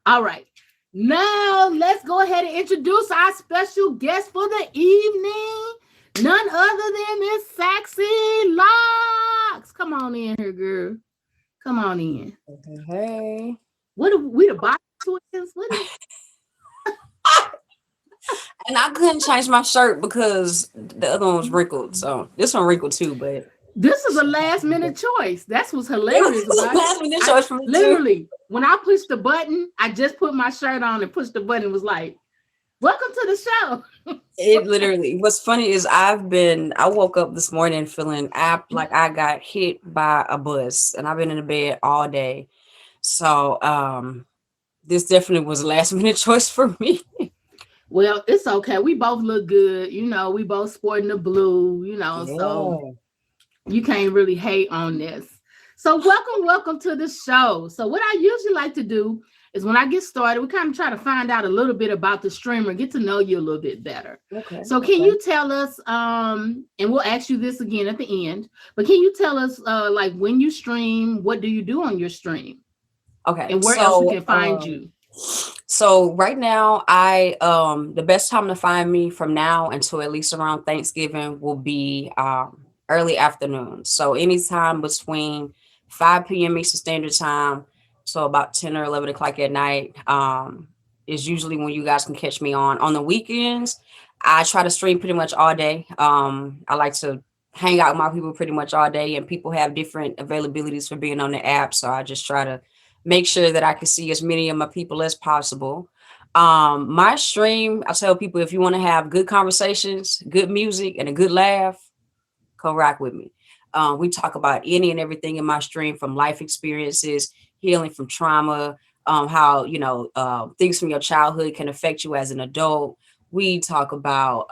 All right. Now let's go ahead and introduce our special guest for the evening. None other than Miss Saxy Locks. Come on in here, girl. Come on in. Hey. What are we the body twins? What is And I couldn't change my shirt because the other one was wrinkled. So this one wrinkled too, but this is a last minute choice. That's what's it hilarious was about it. last minute I choice for me too. literally when I pushed the button, I just put my shirt on and pushed the button, was like, welcome to the show. It literally what's funny is I woke up this morning feeling apt like I got hit by a bus and I've been in the bed all day. So this definitely was a last minute choice for me. Well, it's okay. We both look good. We both sporting the blue, so Yeah. you can't really hate on this. So welcome to the show. So what I usually like to do is when I get started, we kind of try to find out a little bit about the streamer, get to know you a little bit better. Okay. So can you tell us, and we'll ask you this again at the end, but can you tell us like when you stream, what do you do on your stream? Okay. And where else we can find you? So right now, I the best time to find me from now until at least around Thanksgiving will be early afternoon. So anytime between 5 p.m. Eastern Standard Time, so about 10 or 11 o'clock at night, is usually when you guys can catch me on. On the weekends, I try to stream pretty much all day. I like to hang out with my people pretty much all day, and people have different availabilities for being on the app. So I just try to make sure that I can see as many of my people as possible. My stream, I tell people if you want to have good conversations, good music, and a good laugh, come rock with me. We talk about any and everything in my stream from life experiences, healing from trauma, how things from your childhood can affect you as an adult. We talk about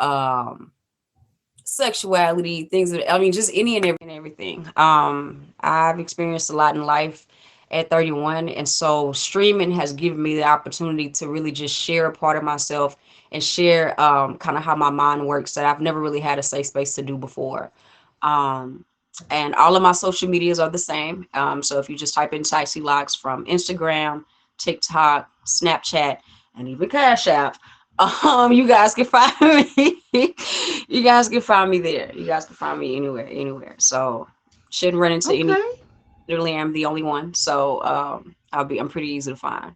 sexuality, things that I mean, just any and everything. I've experienced a lot in life at 31, and so streaming has given me the opportunity to really just share a part of myself and share kind of how my mind works that I've never really had a safe space to do before. Um, and all of my social medias are the same. So if you just type in Ticey Locks from Instagram, TikTok, Snapchat, and even Cash App, you guys can find me. You guys can find me there. You guys can find me anywhere. So shouldn't run into any. Okay. Literally, I'm the only one. So I'm pretty easy to find.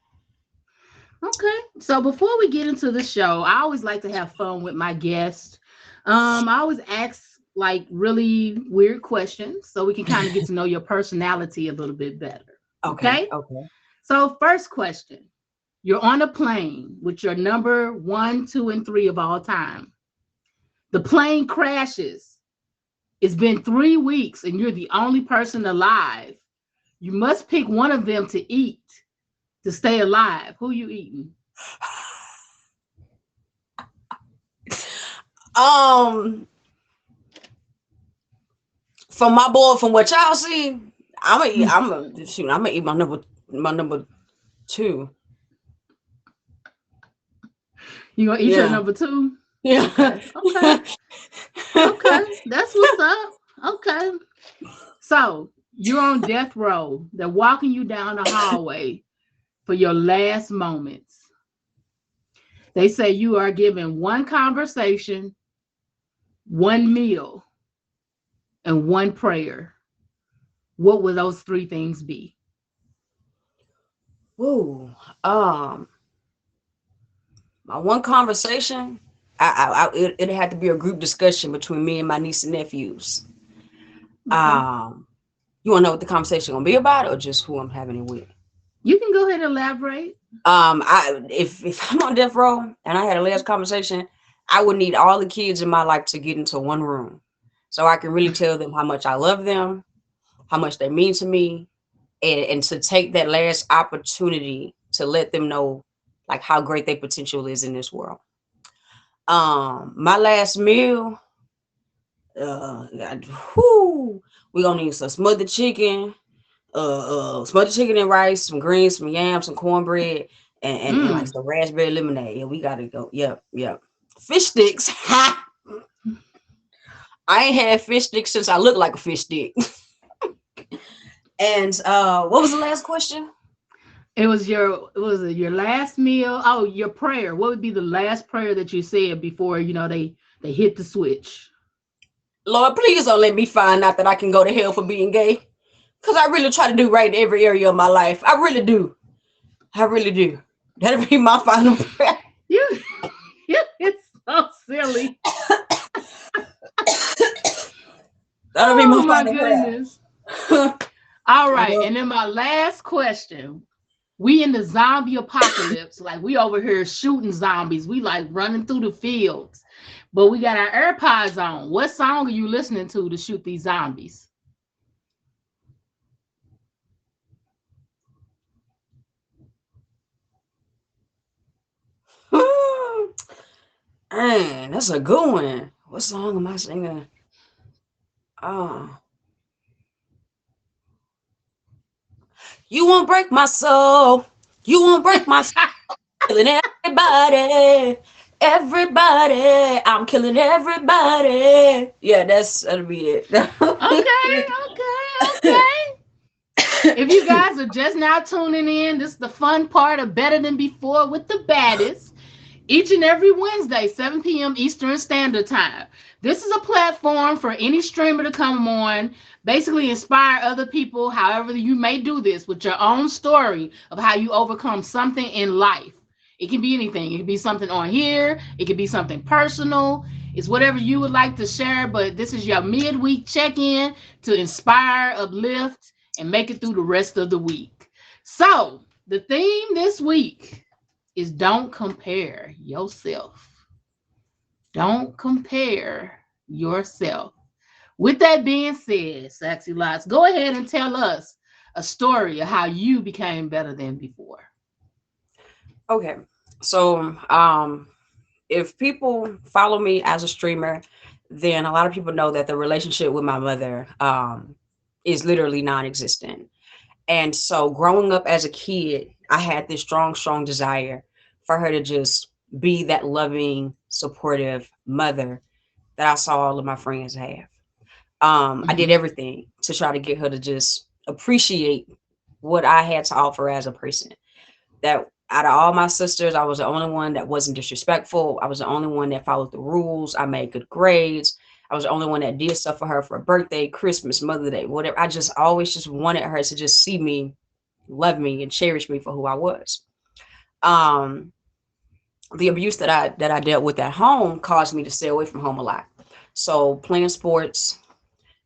Okay. So before we get into the show, I always like to have fun with my guests. I always ask like really weird questions so we can kind of get to know your personality a little bit better. Okay. Okay. Okay. So first question. You're on a plane with your number one, two, and three of all time. The plane crashes. It's been 3 weeks and you're the only person alive. You must pick one of them to eat to stay alive. Who you eating? Um, from my boy, from what y'all see, I'm gonna eat. I'm gonna eat my number two. You gonna eat your Yeah. number two? Yeah. Okay, okay, okay. That's what's up. Okay. So you're on death row. They're walking you down the hallway for your last moments. They say you are given one conversation, one meal, and one prayer. What would those three things be? Ooh. Um, my one conversation, it had to be a group discussion between me and my niece and nephews. Okay. Um, you want to know what the conversation gonna be about, or just who I'm having it with? You can go ahead and elaborate. If I'm on death row and I had a last conversation, I would need all the kids in my life to get into one room, so I can really tell them how much I love them, how much they mean to me, and to take that last opportunity to let them know like how great their potential is in this world. My last meal, whoo, we gonna need some smothered chicken and rice, some greens, some yams, some cornbread, and like Mm. some raspberry lemonade. Yeah, we gotta go. Yep, yep. Fish sticks. Ha! I ain't had fish sticks since I looked like a fish stick. And what was the last question? It was your last meal. Oh, your prayer. What would be the last prayer that you said before they hit the switch? Lord, please don't let me find out that I can go to hell for being gay. Because I really try to do right in every area of my life. I really do. I really do. That'll be my final prayer. You, it's so silly. That'll be Oh my my final prayer. goodness. All I right, know. and then my last question. We in the zombie apocalypse, like we over here shooting zombies. We like running through the fields, but we got our AirPods on. What song are you listening to shoot these zombies? Man, that's a good one. What song am I singing? Oh, you won't break my soul. You won't break my soul. Killing everybody. Everybody. I'm killing everybody. Yeah, that'll be it. Okay, okay, okay. If you guys are just now tuning in, this is the fun part of Better Than Before with the baddest. Each and every Wednesday, 7 p.m. Eastern Standard Time. This is a platform for any streamer to come on, basically inspire other people, however you may do this, with your own story of how you overcome something in life. It can be anything. It can be something on here. It could be something personal. It's whatever you would like to share, but this is your midweek check-in to inspire, uplift, and make it through the rest of the week. So, the theme this week is don't compare yourself. Don't compare yourself. With that being said, Saxy Lots, go ahead and tell us a story of how you became better than before. Okay. So, if people follow me as a streamer, then a lot of people know that the relationship with my mother is literally non-existent. And so growing up as a kid, I had this strong desire for her to just be that loving, supportive mother that I saw all of my friends have. I did Mhm. everything to try to get her to just appreciate what I had to offer as a person. That out of all my sisters, I was the only one that wasn't disrespectful. I was the only one that followed the rules. I made good grades. I was the only one that did stuff for her for a birthday, Christmas, Mother's Day, whatever. I just always just wanted her to just see me, love me, and cherish me for who I was. Um, the abuse that I dealt with at home caused me to stay away from home a lot. So playing sports,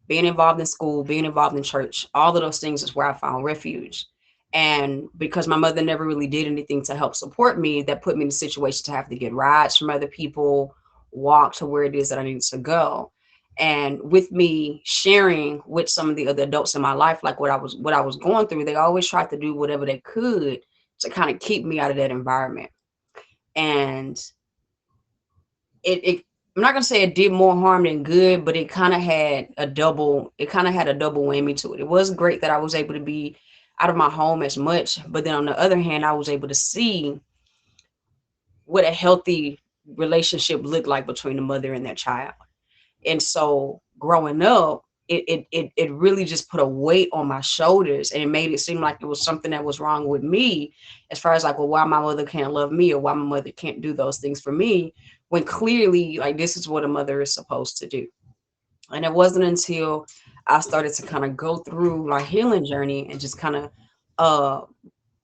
being involved in school, being involved in church, all of those things is where I found refuge. And because my mother never really did anything to help support me, that put me in a situation to have to get rides from other people, walk to where it is that I needed to go. And with me sharing with some of the other adults in my life, like what I was going through, they always tried to do whatever they could to kind of keep me out of that environment. And it I'm not gonna say it did more harm than good, but it kind of had a double whammy to it. It was great that I was able to be out of my home as much, but then on the other hand, I was able to see what a healthy relationship looked like between a mother and their child. And so growing up, it really just put a weight on my shoulders, and it made it seem like it was something that was wrong with me, as far as like, well, why my mother can't love me, or why my mother can't do those things for me, when clearly like this is what a mother is supposed to do. And it wasn't until I started to kind of go through my healing journey and just kind of uh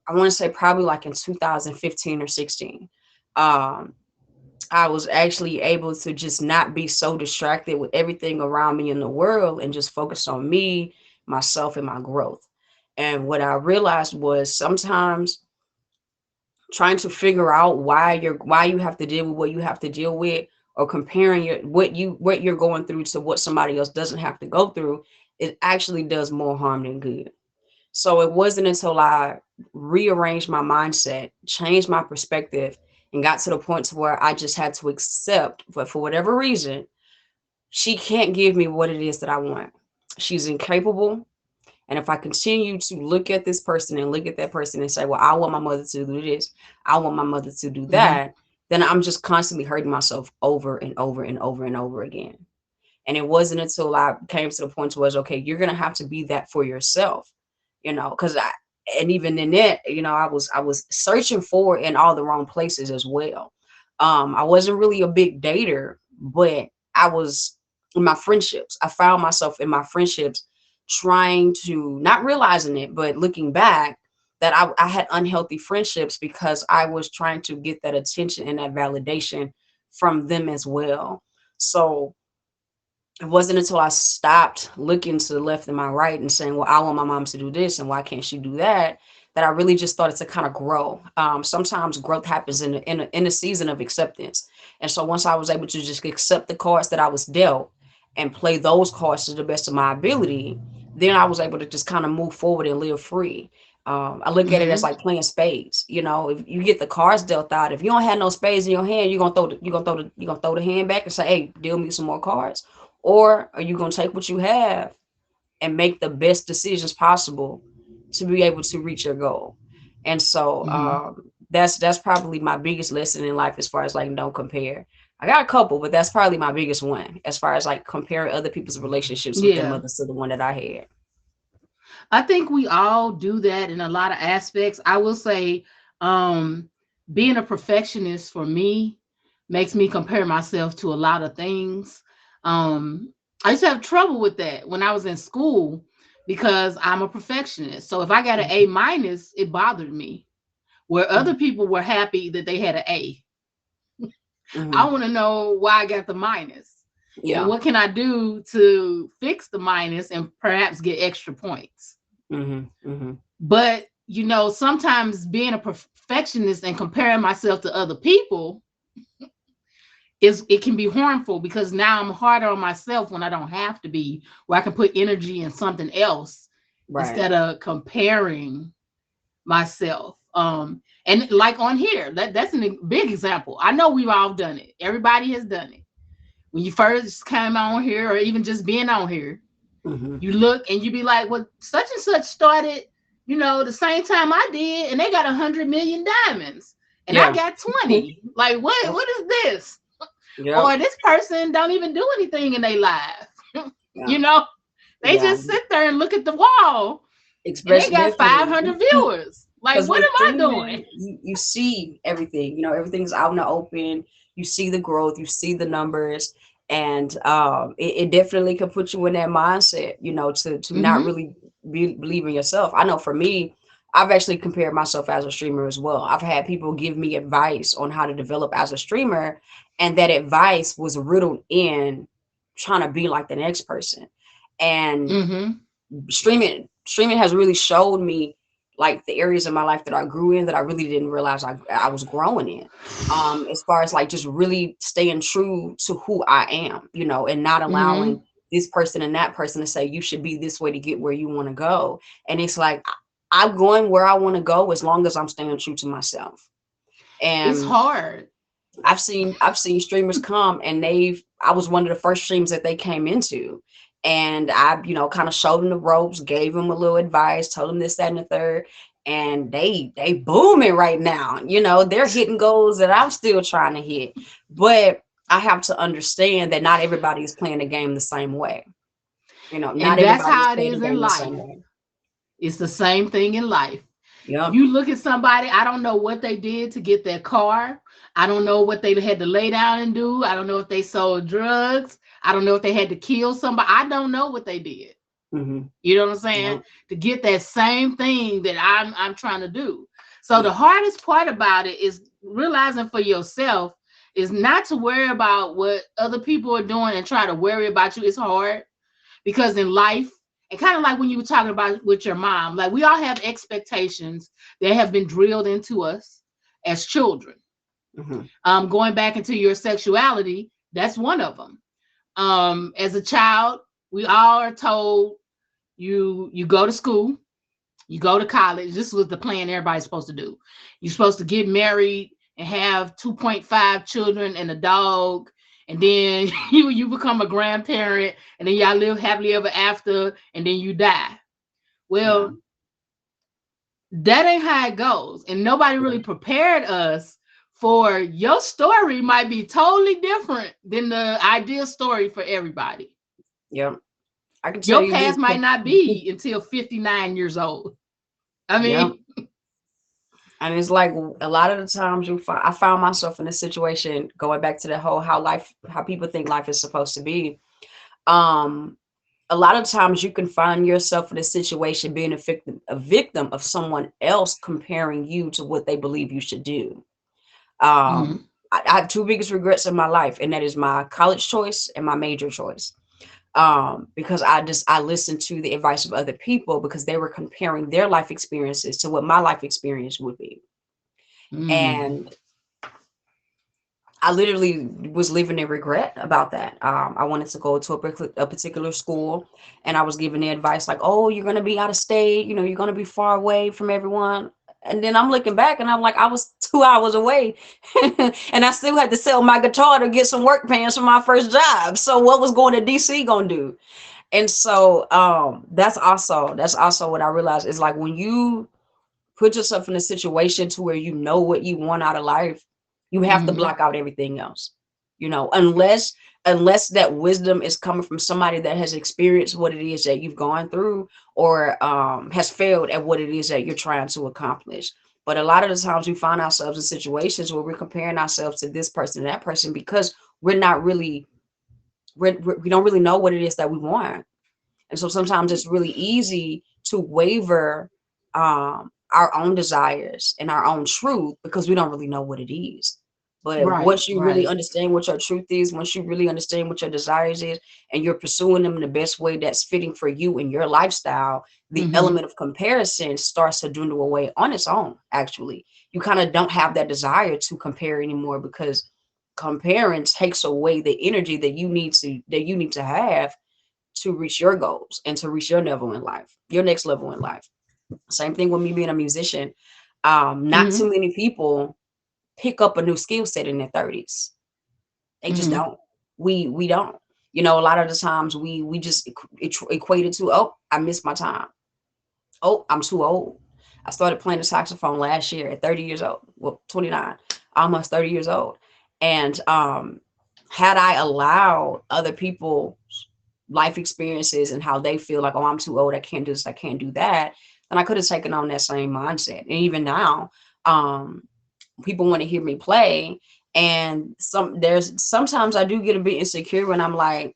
I want to say probably like in 2015 or 16. um I was actually able to just not be so distracted with everything around me in the world and just focus on me, myself, and my growth. And what I realized was sometimes trying to figure out why you have to deal with what you have to deal with, or comparing what you're going through to what somebody else doesn't have to go through, it actually does more harm than good. So it wasn't until I rearranged my mindset, changed my perspective, and got to the point to where I just had to accept, but for whatever reason, she can't give me what it is that I want. She's incapable. And if I continue to look at this person and look at that person and say, well, I want my mother to do this, I want my mother to do Mhm. that, then I'm just constantly hurting myself over and over and over and over again. And it wasn't until I came to the point where it's okay, you're gonna have to be that for yourself, because And even in that, I was searching for it in all the wrong places as well. I wasn't really a big dater, but I was in my friendships. I found myself in my friendships trying to, not realizing it, but looking back, that I had unhealthy friendships because I was trying to get that attention and that validation from them as well. So it wasn't until I stopped looking to the left and my right and saying, well, I want my mom to do this and why can't she do that, that I really just started to kind of grow. Sometimes growth happens in a season of acceptance. And so once I was able to just accept the cards that I was dealt and play those cards to the best of my ability, then I was able to just kind of move forward and live free. I look at it as Hmm. like playing spades. If you get the cards dealt out, if you don't have no spades in your hand, you're gonna throw the hand back and say, "Hey, deal me some more cards." Or are you gonna take what you have and make the best decisions possible to be able to reach your goal? And so Hmm. that's probably my biggest lesson in life as far as like don't compare. I got a couple, but that's probably my biggest one as far as like comparing other people's relationships with their Yeah. mothers to the one that I had. I think we all do that in a lot of aspects. I will say, um, being a perfectionist for me makes me compare myself to a lot of things. Um, I used to have trouble with that when I was in school because I'm a perfectionist. So if I got an A minus, it bothered me. Where other Mhm, people were happy that they had an A, I mhm. want to know why I got the minus and Yeah. what can I do to fix the minus and perhaps get extra points. Mhm, mhm. But sometimes being a perfectionist and comparing myself to other people it can be harmful because now I'm harder on myself when I don't have to be, where I can put energy in something else Right. instead of comparing myself. And like on here, that's a big example. I know we've all done it. Everybody has done it. When you first came on here, or even just being on here, Mhm. you look and you be like, well, such and such started, the same time I did, and they got 100 million diamonds, and I Yeah. got 20. Like, what? Yep. What is this? Yep. Or this person don't even do anything in their life. Yeah. you know, they Yeah. just sit there and look at the wall, and they Especially got definitely 500 viewers. Like, because what with am I doing? streaming, you see everything. Everything's out in the open. You see the growth. You see the numbers, and it definitely could put you in that mindset. To not Mm-hmm. really believe in yourself. I know for me, I've actually compared myself as a streamer as well. I've had people give me advice on how to develop as a streamer, and that advice was riddled in trying to be like the next person. And Mm-hmm. streaming has really showed me like the areas of my life that I grew in that I really didn't realize I was growing in. As far as like just really staying true to who I am, and not Mm-hmm. allowing this person and that person to say you should be this way to get where you want to go. And it's like I'm going where I want to go as long as I'm staying true to myself. It's And hard. I've seen streamers come and I was one of the first streams that they came into. And I, kind of showed them the ropes, gave them a little advice, told them this, that, and the third. And they booming right now. They're hitting goals that I'm still trying to hit. But I have to understand that not everybody is playing the game the same way. Not And that's everybody is how it playing is the in game the same life. way. It's the same thing in life. Yep. You look at somebody, I don't know what they did to get their car. I don't know what they had to lay down and do. I don't know if they sold drugs. I don't know if they had to kill somebody. I don't know what they did. Mm-hmm. You know what I'm saying? Yep. To get that same thing that I'm trying to do. So the Yeah. hardest part about it is realizing for yourself is not to worry about what other people are doing and try to worry about you. It's hard because in life, and kind of like when you were talking about with your mom, like we all have expectations that have been drilled into us as children. Mm-hmm. Going back into your sexuality, that's one of them. As a child, we all are told you go to school, you go to college. This was the plan everybody's supposed to do. You're supposed to get married and have 2.5 children and a dog, and then you become a grandparent, and then y'all live happily ever after, and then you die. Yeah. Well, that ain't how it goes, and nobody Yeah. really prepared us for your story might be totally different than the ideal story for everybody. Yeah. I can tell Your you this. past might not be until 59 years old. I Yeah. mean, And it's like a lot of the times I found myself in a situation going back to the whole how people think life is supposed to be. Um, a lot of times you can find yourself in a situation being a victim of someone else comparing you to what they believe you should do. mhm, I have two biggest regrets in my life, and that is my college choice and my major choice. Because I listened to the advice of other people because they were comparing their life experiences to what my life experience would be. mm, And I literally was living in regret about that. I wanted to go to a particular school, and I was given the advice like, "Oh, you're gonna be out of state. You're gonna be far away from everyone." And then I'm looking back, and I'm like, I was 2 hours away, and I still had to sell my guitar to get some work pants for my first job. So what was going to DC gonna do? And so that's also what I realized is like when you put yourself in a situation to where you know what you want out of life, you have to mhm, block out everything else. Unless that wisdom is coming from somebody that has experienced what it is that you've gone through, or has failed at what it is that you're trying to accomplish. But a lot of the times we find ourselves in situations where we're comparing ourselves to this person and that person because we're not really we don't really know what it is that we want. And so sometimes it's really easy to waver our own desires and our own truth because we don't really know what it is. But right, once you really right. understand what your truth is, once you really understand what your desires is, and you're pursuing them in the best way that's fitting for you and your lifestyle, the Mhm, element of comparison starts to dwindle away on its own. Actually, you kind of don't have that desire to compare anymore because comparing takes away the energy that you need to have to reach your goals and to reach your next level in life. Same thing with me being a musician. Not mhm, too many people pick up a new skill set in their 30s. They just mhm, don't. We don't. A lot of the times we just equate it to, oh, I missed my time. Oh, I'm too old. I started playing the saxophone last year at 30 years old. Well, 29, almost 30 years old. And had I allowed other people's life experiences and how they feel like, oh, I'm too old, I can't do this, I can't do that, then I could have taken on that same mindset. And even now, um, people want to hear me play, and sometimes I do get a bit insecure when I'm like,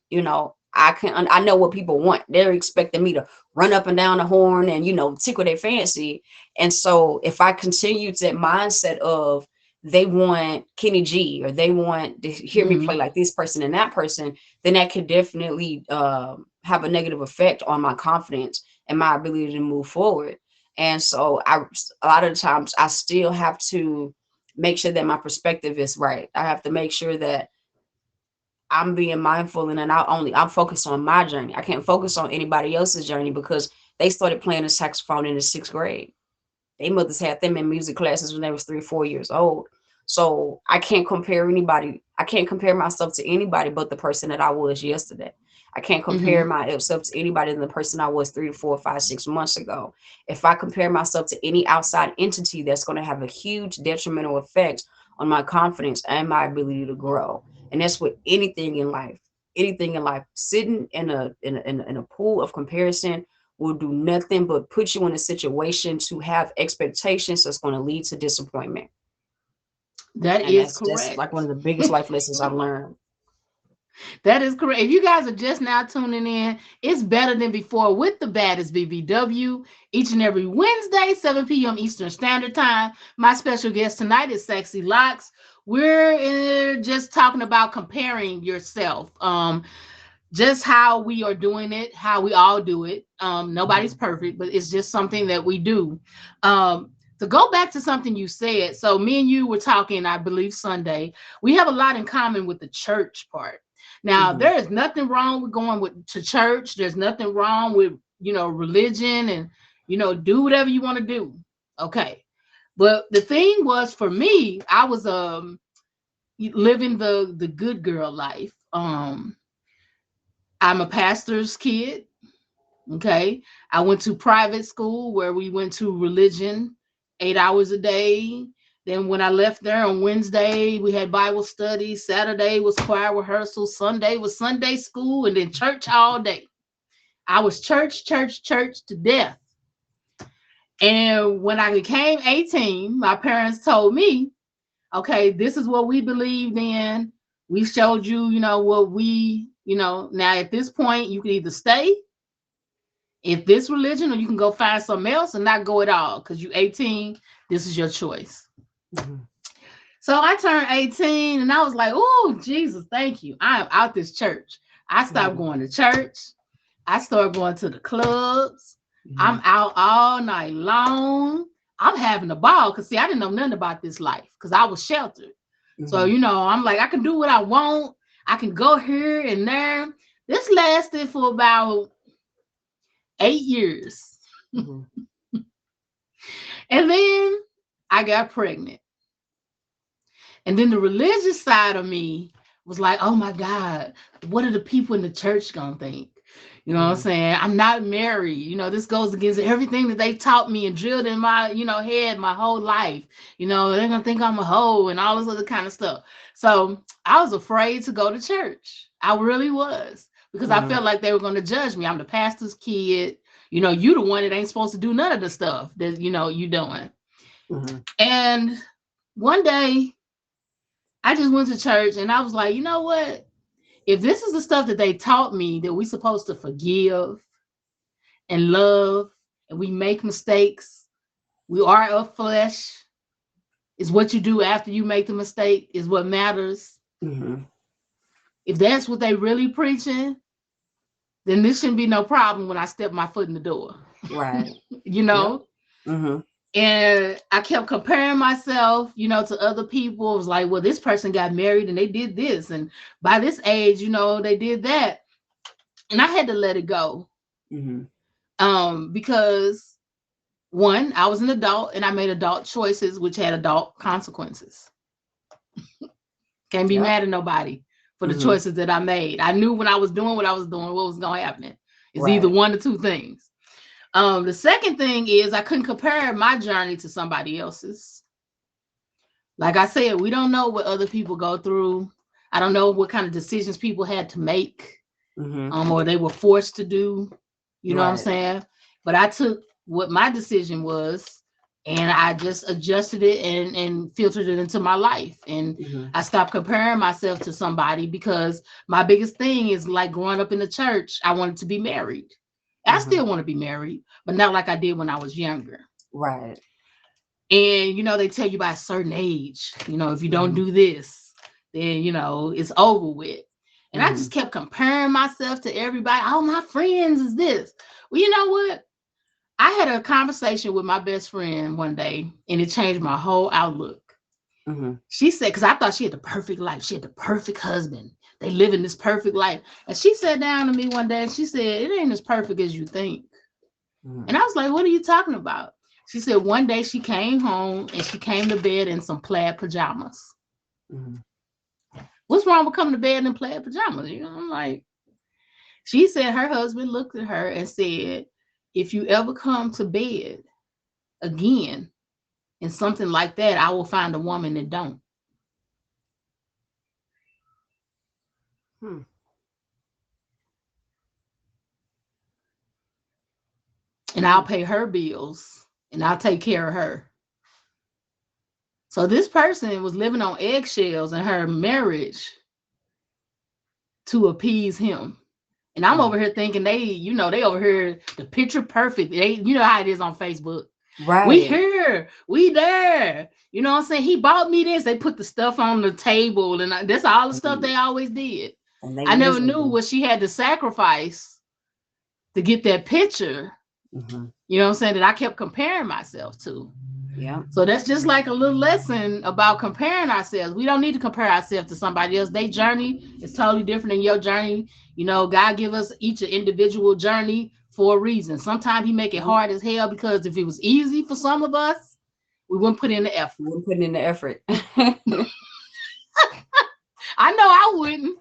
I know what people want. They're expecting me to run up and down the horn and tickle their fancy. And so if I continue to that mindset of they want Kenny G, or they want to hear me play mhm. like this person and that person, then that could definitely have a negative effect on my confidence and my ability to move forward. And so a lot of the times I still have to make sure that my perspective is right. I have to make sure that I'm being mindful, and then I'm focused on my journey. I can't focus on anybody else's journey because they started playing the saxophone in the sixth grade. They mothers had them in music classes when they was 3, 4 years old. So I can't compare anybody. I can't compare myself to anybody but the person that I was yesterday. I can't compare Mhm. myself to anybody than the person I was 3, 4, 5, 6 months ago. If I compare myself to any outside entity, that's going to have a huge detrimental effect on my confidence and my ability to grow. And that's with anything in life. Anything in life. Sitting in a pool of comparison will do nothing but put you in a situation to have expectations that's going to lead to disappointment. That And is that's like one correct. of the biggest life lessons I've learned. That is correct. If you guys are just now tuning in, it's Better Than Before with the baddest BBW each and every Wednesday, 7 p.m. Eastern Standard Time. My special guest tonight is Sexy Locks. We're just talking about comparing yourself. Just how we are doing it, how we all do it. Nobody's Mhm. perfect, but it's just something that we do. To go back to something you said, so me and you were talking, I believe Sunday. We have a lot in common with the church part. Now, Mhm. there is nothing wrong with going to church. There's nothing wrong with religion, and do whatever you want to do. Okay, but the thing was for me, I was living the good girl life. I'm a pastor's kid. Okay. I went to private school where we went to religion 8 hours a day. Then when I left there on Wednesday, we had Bible study. Saturday was choir rehearsal. Sunday was Sunday school, and then church all day. I was church to death. And when I became 18, my parents told me, okay, this is what we believed in. We showed you, what now at this point, you can either stay if this religion or you can go find something else and not go at all because you're 18. This is your choice. Mhm. So I turned 18 and I was like, oh, Jesus, thank you. I am out this church. I stopped Mhm. going to church. I started going to the clubs. I'm Mhm. out all night long. I'm having a ball because, see, I didn't know nothing about this life because I was sheltered. So, Mhm. I'm like, I can do what I want. I can go here and there. This lasted for about 8 years. Mhm. And then I got pregnant. And then the religious side of me was like, oh my God, what are the people in the church going to think? You know what I'm Mhm. saying? I'm not married. This goes against everything that they taught me and drilled in my, head my whole life. They're going to think I'm a hoe and all this other kind of stuff. So I was afraid to go to church. I really was because I Mhm. felt like they were going to judge me. I'm the pastor's kid. You the one that ain't supposed to do none of the stuff that, you doing. Mhm. And one day I just went to church and I was like, you know what? If this is the stuff that they taught me that we're supposed to forgive and love and we make mistakes, we are of flesh, is what you do after you make the mistake is what matters. Mhm. If that's what they really preaching, then this shouldn't be no problem when I step my foot in the door. Right. you Yep. know? Mhm. And I kept comparing myself, to other people. It was like, well, this person got married and they did this. And by this age, they did that. And I had to let it go. Mhm. Because one, I was an adult and I made adult choices, which had adult consequences. Can't be Yep. mad at nobody for the Mhm. choices that I made. I knew when I was doing what I was doing, what was going to happen. It's either Right. one or two things. The second thing is I couldn't compare my journey to somebody else's. Like I said, we don't know what other people go through. I don't know what kind of decisions people had to make, Mhm. or they were forced to do. You know what I'm Right. saying? But I took what my decision was and I just adjusted it and filtered it into my life. And Mhm. I stopped comparing myself to somebody because my biggest thing is like growing up in the church, I wanted to be married. I Mhm. still want to be married, but not like I did when I was younger. Right. And they tell you by a certain age, if you don't Mhm. do this, then it's over with. And I just Mhm. kept comparing myself to everybody. All my friends is this. Well, you know what? I had a conversation with my best friend one day, and it changed my whole outlook. Mhm. She said, because I thought she had the perfect life, she had the perfect husband. They live in this perfect life. And she sat down to me one day and she said, it ain't as perfect as you think. And Mhm. I was like, what are you talking about? She said one day she came home and she came to bed in some plaid pajamas. Mhm. What's wrong with coming to bed in plaid pajamas? I'm like, she said her husband looked at her and said, if you ever come to bed again in something like that, I will find a woman that don't. Hmm. And I'll Hmm. pay her bills and I'll take care of her. So this person was living on eggshells in her marriage to appease him. And I'm Hmm. over here thinking they over here the picture perfect. They, how it is on Facebook. We Right. here, we there. You know what I'm saying? He bought me this. They put the stuff on the table, and that's all the stuff And they always did. they I never knew miserable. what she had to sacrifice to get that picture. Mhm. You know what I'm saying? That I kept comparing myself to. Yep. So that's just like a little lesson about comparing ourselves. We don't need to compare ourselves to somebody else. Their journey is totally different than your journey. God give us each an individual journey for a reason. Sometimes he make it Yep. hard as hell because if it was easy for some of us, we wouldn't put in the effort. We're putting in the effort. I know I wouldn't.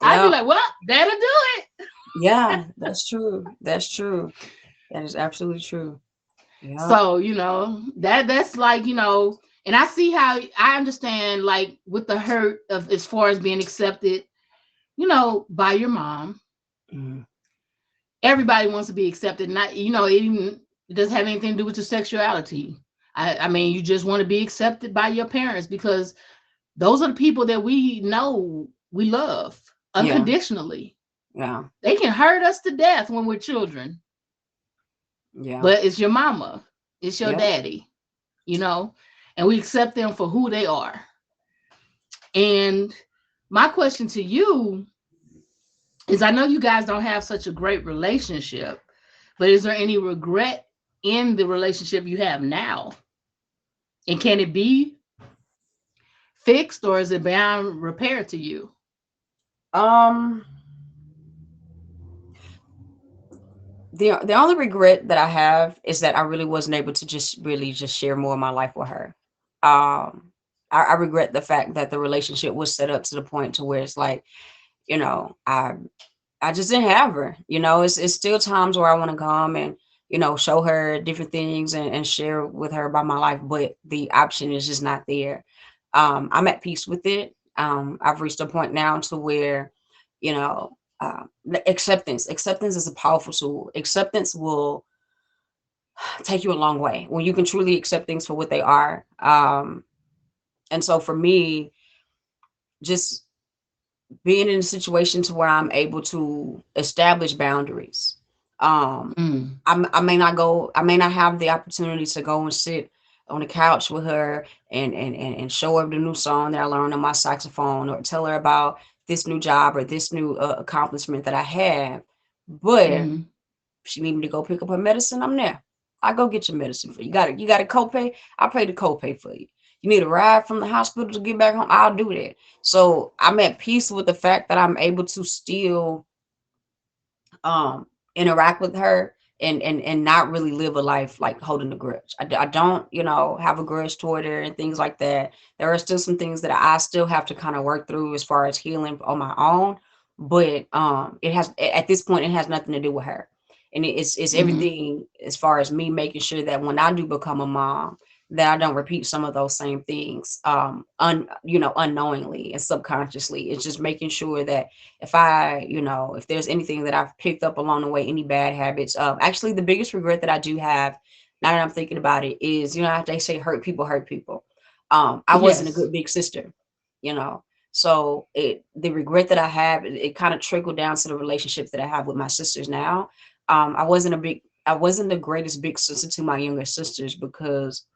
I'd be Yep. like, well, that'll do it. Yeah, that's true. That's true. That is absolutely true. Yep. So, that's like, and I see how I understand like with the hurt of as far as being accepted, by your mom. Mhm. Everybody wants to be accepted. Not, even It doesn't have anything to do with your sexuality. I mean, you just want to be accepted by your parents because those are the people that we know we love Yeah. unconditionally. Yeah. They can hurt us to death when we're children, Yeah. but it's your mama, it's your Yep. daddy, you know, and we accept them for who they are. And my question to you is, I know you guys don't have such a great relationship, but is there any regret in the relationship you have now? And can it be fixed or is it beyond repair to you? Um, the only regret that I have is that I really wasn't able to just really just share more of my life with her. Um, I regret the fact that the relationship was set up to the point to where it's like, you know, I just didn't have her. You know, it's still times where I want to come and, you know, show her different things and share with her about my life, but the option is just not there. I'm at peace with it. I've reached a point now to where, you know, acceptance is a powerful tool. Acceptance will take you a long way when you can truly accept things for what they are. And so for me, just being in a situation to where I'm able to establish boundaries. Um, Mm, I may not go, I may not have the opportunity to go and sit on the couch with her and show her the new song that I learned on my saxophone or tell her about this new job or this new accomplishment that I have. But mm, she need me to go pick up her medicine, I'm there. I go get your medicine for you. You got a copay? I pay the copay for you. You need a ride from the hospital to get back home? I'll do that. So I'm at peace with the fact that I'm able to still um interact with her and not really live a life like holding a grudge. I don't, you know, have a grudge toward her and things like that. There are still some things that I still have to kind of work through as far as healing on my own, but it has, at this point, it has nothing to do with her. And it's mm, everything as far as me making sure that when I do become a mom, that I don't repeat some of those same things you know, unknowingly and subconsciously. It's just making sure that if I, you know, if there's anything that I've picked up along the way, any bad habits, actually the biggest regret that I do have, now that I'm thinking about it, is, you know, they say hurt people hurt people. I wasn't a yes. good big sister, you know. So the regret that I have, it kind of trickled down to the relationships that I have with my sisters now. I wasn't the greatest big sister to my younger sisters because,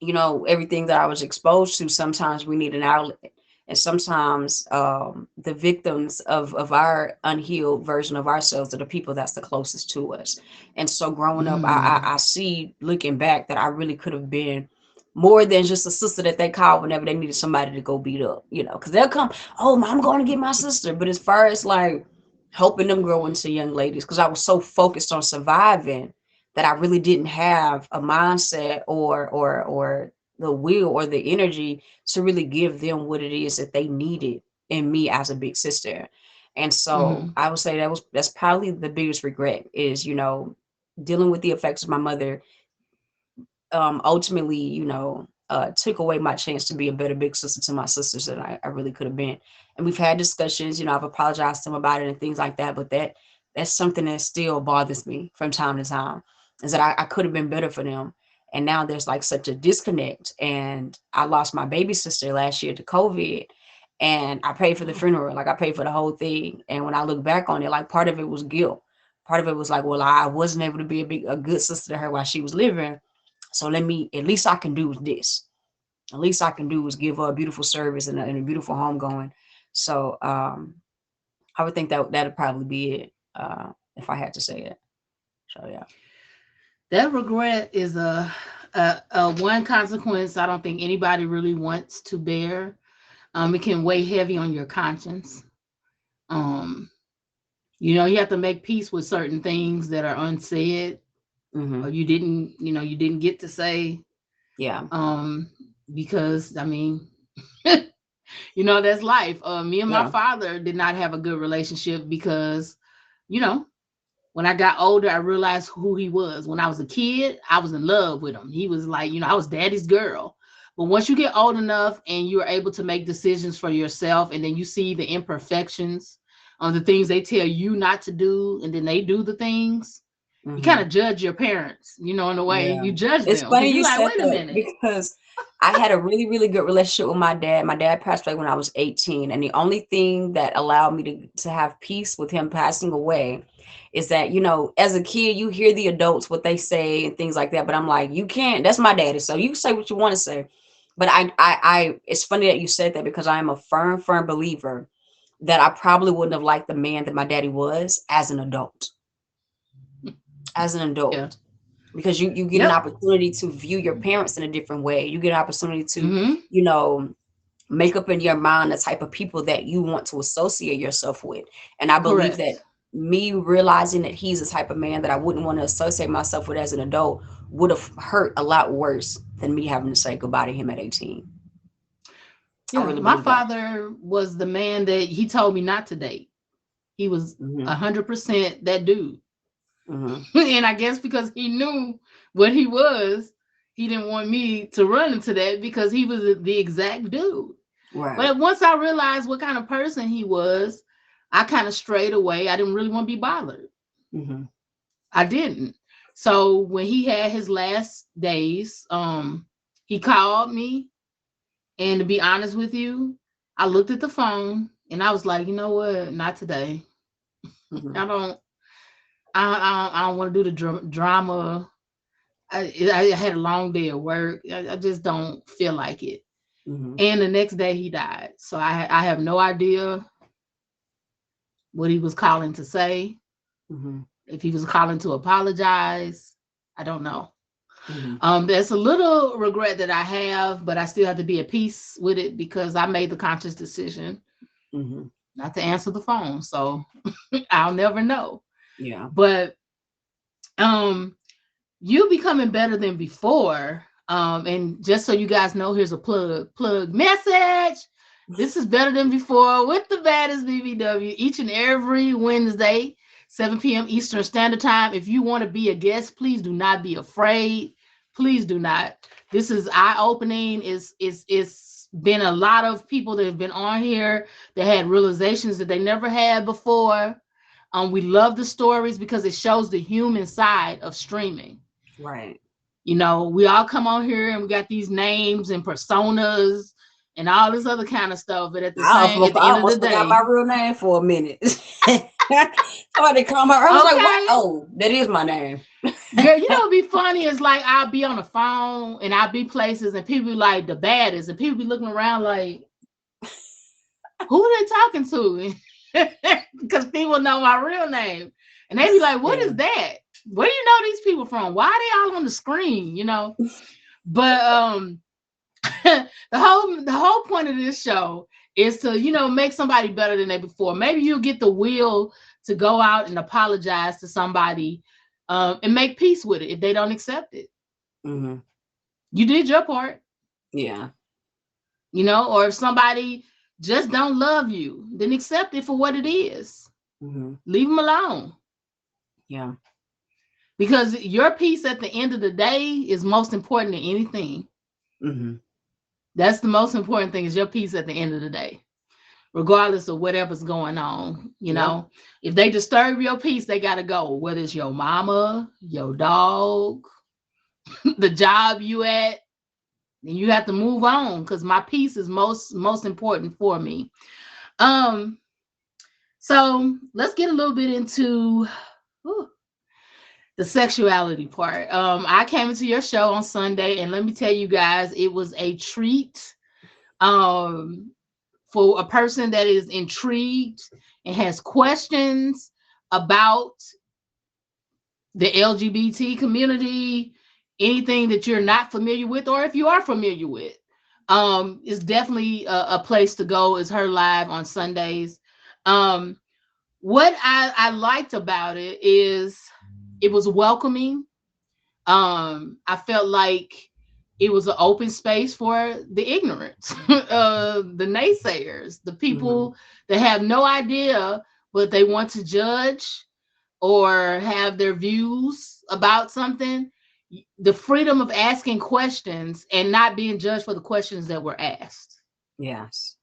you know, everything that I was exposed to, sometimes we need an outlet. And sometimes the victims of our unhealed version of ourselves are the people that's the closest to us. And so growing up, Mm, I see looking back that I really could have been more than just a sister that they call whenever they needed somebody to go beat up, you know, because they'll come, oh, I'm going to get my sister. But as far as like helping them grow into young ladies, because I was so focused on surviving that I really didn't have a mindset or the will or the energy to really give them what it is that they needed in me as a big sister. And so mm, I would say that's probably the biggest regret is, you know, dealing with the effects of my mother ultimately, you know, took away my chance to be a better big sister to my sisters than I really could have been. And we've had discussions, you know, I've apologized to them about it and things like that, but that's something that still bothers me from time to time, is that I could have been better for them. And now there's like such a disconnect. And I lost my baby sister last year to COVID. And I paid for the funeral, like I paid for the whole thing. And when I look back on it, like part of it was guilt. Part of it was like, well, I wasn't able to be a good sister to her while she was living, so let me, at least I can do is this. At least I can do is give her a beautiful service and a beautiful home going. So I would think that that'd probably be it if I had to say it. So yeah. that regret is a one consequence I don't think anybody really wants to bear. It can weigh heavy on your conscience. Um, you have to make peace with certain things that are unsaid or Hmm. you didn't get to say. Yeah. Um, because I mean, that's life. Me and my Yeah. father did not have a good relationship because, you know, when I got older, I realized who he was. When I was a kid, I was in love with him. He was like, I was daddy's girl. But once you get old enough and you're able to make decisions for yourself, and then you see the imperfections on the things they tell you not to do, and then they do the things, You kind Mhm. of judge your parents, you know, in a way. Yeah. You judge It's them funny because you're you like, said wait a that minute. because I had a really, really good relationship with my dad. My dad passed away when I was 18. And the only thing that allowed me to have peace with him passing away is that, you know, as a kid, you hear the adults, what they say and things like that. But I'm like, you can't, that's my daddy. So you say what you want to say. But it's funny that you said that because I am a firm, firm believer that I probably wouldn't have liked the man that my daddy was as an adult. As an Yeah. adult, because you get an Yep. opportunity to view your parents in a different way. You get an opportunity to, Mm-hmm. you know, make up in your mind the type of people that you want to associate yourself with. And I believe that Correct. me realizing that he's the type of man that I wouldn't want to associate myself with as an adult would have hurt a lot worse than me having to say goodbye to him at 18. I Yeah. really My believe that. father was the man that he told me not to date. He was Hmm. 100% that dude. Hmm. And I guess because he knew what he was, he didn't want me to run into that because he was the exact dude. Right. But once I realized what kind of person he was, I kind of strayed away. I didn't really want to be bothered. Hmm. I didn't. So when he had his last days, he called me, and to be honest with you, I looked at the phone and I was like, you know what? Not today. Hmm. I don't. I don't want to do the drama. I had a long day at work. I just don't feel like it. Hmm. And the next day he died. So I have no idea what he was calling to say. Hmm. If he was calling to apologize, I don't know. Hmm. There's a little regret that I have, but I still have to be at peace with it because I made the conscious decision Hmm. not to answer the phone. So I'll never know. Yeah. But um, you becoming better than before. And just so you guys know, here's a plug message. This is better than before with the baddest BBW each and every Wednesday, 7 p.m. Eastern Standard Time. If you want to be a guest, please do not be afraid. Please do not. This is eye opening. It's been a lot of people that have been on here that had realizations that they never had before. We love the stories because it shows the human side of streaming. Right. You know, we all come on here and we got these names and personas and all this other kind of stuff, but at the I end of the almost forgot my day, real name for a minute. Somebody called my. I was like, "What? okay, Oh, that is my name." girl, you know what'd be funny is like I'll be on the phone and I'll be places and people be like the baddest and people be looking around like, who are they talking to? Because people know my real name. And they be like, what Yeah. is that? Where do you know these people from? Why are they all on the screen? You know? But the whole point of this show is to, you know, make somebody better than they before. Maybe you'll get the will to go out and apologize to somebody and make peace with it if they don't accept it. Hmm. You did your part, Yeah. you know, or if somebody just don't love you, then accept it for what it is. Hmm. Leave them alone. Yeah. Because your peace at the end of the day is most important than anything. Hmm. That's the most important thing is your peace at the end of the day, regardless of whatever's going on. You Yep. know, if they disturb your peace, they got to go, whether it's your mama, your dog, the job you at, then you have to move on because my peace is most important for me. Um, so let's get a little bit into whew, the sexuality part. I came into your show on Sunday, and let me tell you guys, it was a treat. Um, for a person that is intrigued and has questions about the LGBT community, anything that you're not familiar with, or if you are familiar with, it's definitely a place to go. Is her live on Sundays. Um, what I liked about it is it was welcoming. I felt like it was an open space for the ignorant, the naysayers, the Hmm. people that have no idea, but they want to judge or have their views about something. The freedom of asking questions and not being judged for the questions that were asked. Yes.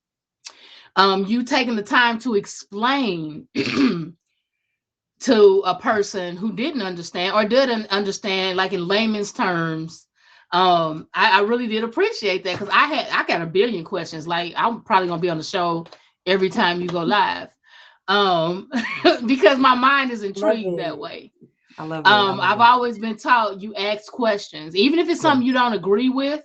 You taking the time to explain to to a person who didn't understand or didn't understand, like in layman's terms. I really did appreciate that, because I got a billion questions. Like, I'm probably gonna be on the show every time you go live. Um, because my mind is Love intrigued that it. way. I love it. I love I've it. always been taught you ask questions, even if it's something you Yes. don't agree with.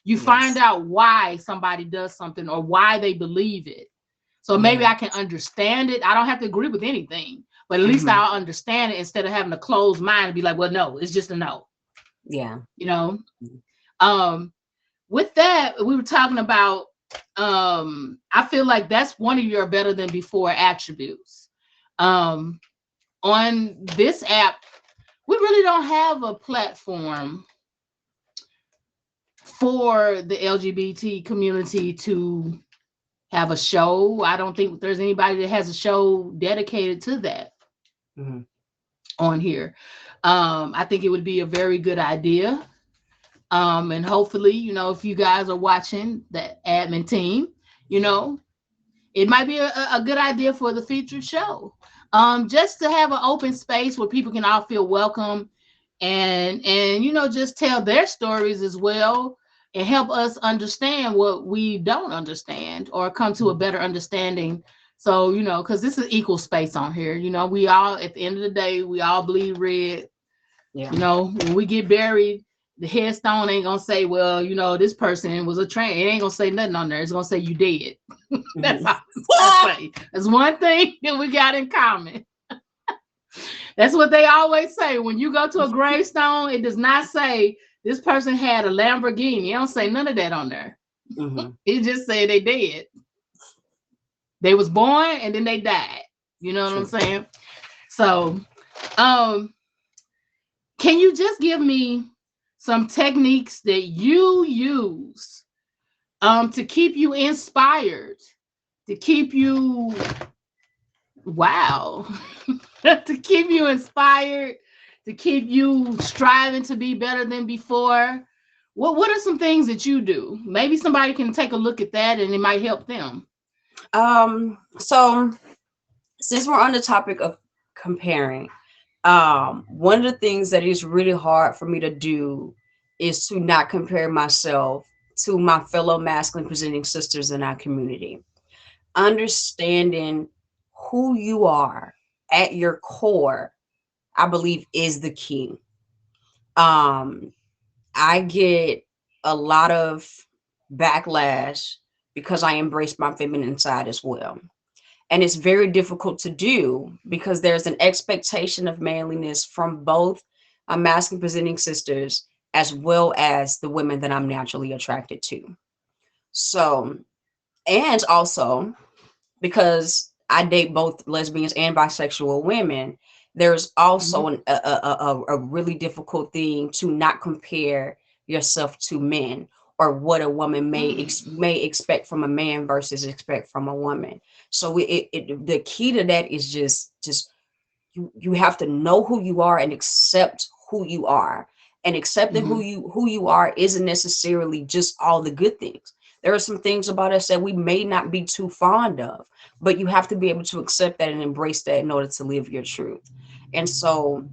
You find Yes. out why somebody does something or why they believe it. So maybe Yeah. I can understand it. I don't have to agree with anything, but at least Hmm. I'll understand it instead of having a closed mind and be like, well, no, it's just a no, Yeah. you know? Um, with that, we were talking about, I feel like that's one of your better than before attributes. Um, on this app, we really don't have a platform for the LGBT community to have a show. I don't think there's anybody that has a show dedicated to that Hmm. on here. I think it would be a very good idea. And hopefully, if you guys are watching the admin team, you know, it might be a good idea for the featured show. Just to have an open space where people can all feel welcome, and just tell their stories as well, and help us understand what we don't understand or come to a better understanding. So, because this is equal space on here, we all, at the end of the day, we all bleed red. Yeah. When we get buried, the headstone ain't gonna say, well, this person was a train. It ain't gonna say nothing on there. It's gonna say you did. That's Hmm. all it's gonna say. That's one thing that we got in common. That's what they always say. When you go to a gravestone, it does not say this person had a Lamborghini. It don't say none of that on there. Hmm. It just say they did. They was born and then they died. You know what I'm True. saying? So, um, can you just give me some techniques that you use to keep you inspired, to keep you wow, to keep you inspired, to keep you striving to be better than before? What are some things that you do? Maybe somebody can take a look at that and it might help them. So since we're on the topic of comparing, one of the things that is really hard for me to do is to not compare myself to my fellow masculine presenting sisters in our community. Understanding who you are at your core, I believe, is the key. Um, I get a lot of backlash because I embrace my feminine side as well. And it's very difficult to do because there's an expectation of manliness from both masculine presenting sisters as well as the women that I'm naturally attracted to. So, and also because I date both lesbians and bisexual women, there's Mm-hmm. also a really difficult thing to not compare yourself to men, or what a woman may expect from a man versus expect from a woman. So the key to that is just you have to know who you are and accept who you are. And accepting Mm-hmm. who you are isn't necessarily just all the good things. There are some things about us that we may not be too fond of, but you have to be able to accept that and embrace that in order to live your truth. And so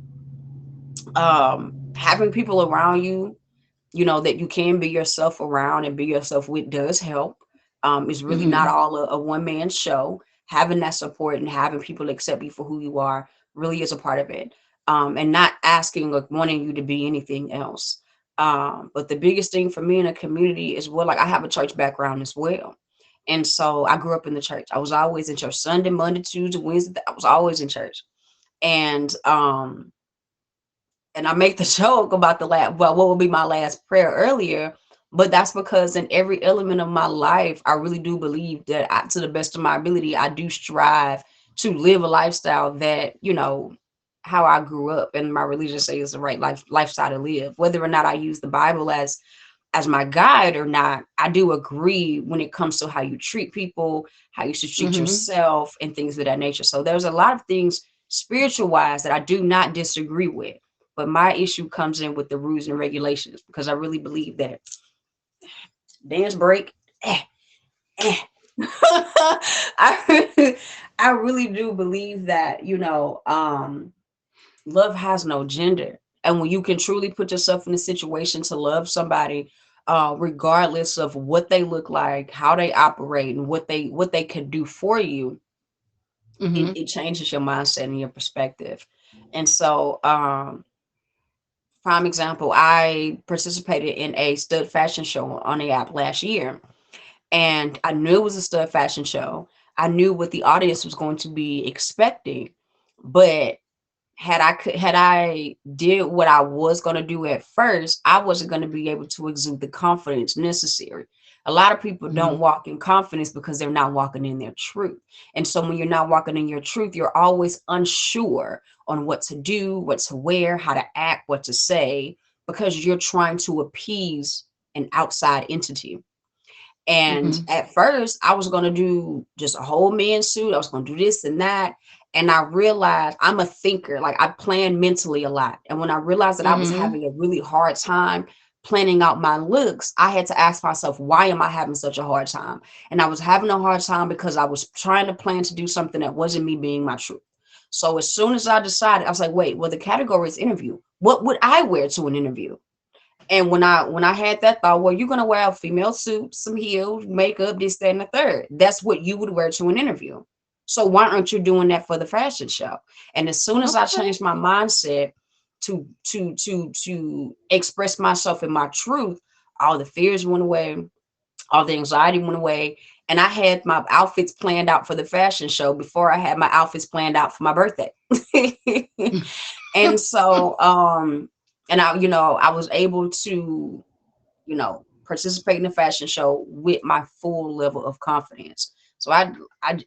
having people around you, that you can be yourself around and be yourself with, does help. It's really not Mm-hmm. all a one-man show. Having that support and having people accept you for who you are really is a part of it. And not asking or wanting you to be anything else. But the biggest thing for me in a community is, well, like, I have a church background as well. And so I grew up in the church. I was always in church. Sunday, Monday, Tuesday, Wednesday, I was always in church. And I make the joke about what would be my last prayer earlier, but that's because in every element of my life, I really do believe that to the best of my ability, I do strive to live a lifestyle that, how I grew up and my religion says is the right lifestyle to live. Whether or not I use the Bible as my guide or not, I do agree when it comes to how you treat people, how you should treat Mm-hmm. yourself, and things of that nature. So there's a lot of things spiritual wise that I do not disagree with. But my issue comes in with the rules and regulations, because I really believe that dance break. Eh, eh. I really do believe that, love has no gender. And when you can truly put yourself in a situation to love somebody, regardless of what they look like, how they operate, and what they can do for you, Mm-hmm. it changes your mindset and your perspective. And so, prime example, I participated in a stud fashion show on the app last year, and I knew it was a stud fashion show. I knew what the audience was going to be expecting, but had I did what I was going to do at first, I wasn't going to be able to exude the confidence necessary. A lot of people don't Mm-hmm. walk in confidence because they're not walking in their truth. And so when you're not walking in your truth, you're always unsure on what to do, what to wear, how to act, what to say, because you're trying to appease an outside entity. And Mm-hmm. at first, I was going to do just a whole man suit. I was going to do this and that. And I realized I'm a thinker. Like, I plan mentally a lot. And when I realized that I was Mm-hmm. having a really hard time planning out my looks, I had to ask myself, why am I having such a hard time? And I was having a hard time because I was trying to plan to do something that wasn't me being my truth. So as soon as I decided, I was like, wait, well, the category is interview. What would I wear to an interview? And when I had that thought, well, you're gonna wear a female suit, some heels, makeup, this, that, and the third. That's what you would wear to an interview. So why aren't you doing that for the fashion show? And as soon as I Okay. changed my mindset to express myself in my truth, all the fears went away, all the anxiety went away, and I had my outfits planned out for the fashion show before I had my outfits planned out for my birthday. And so, and I was able to, participate in the fashion show with my full level of confidence. So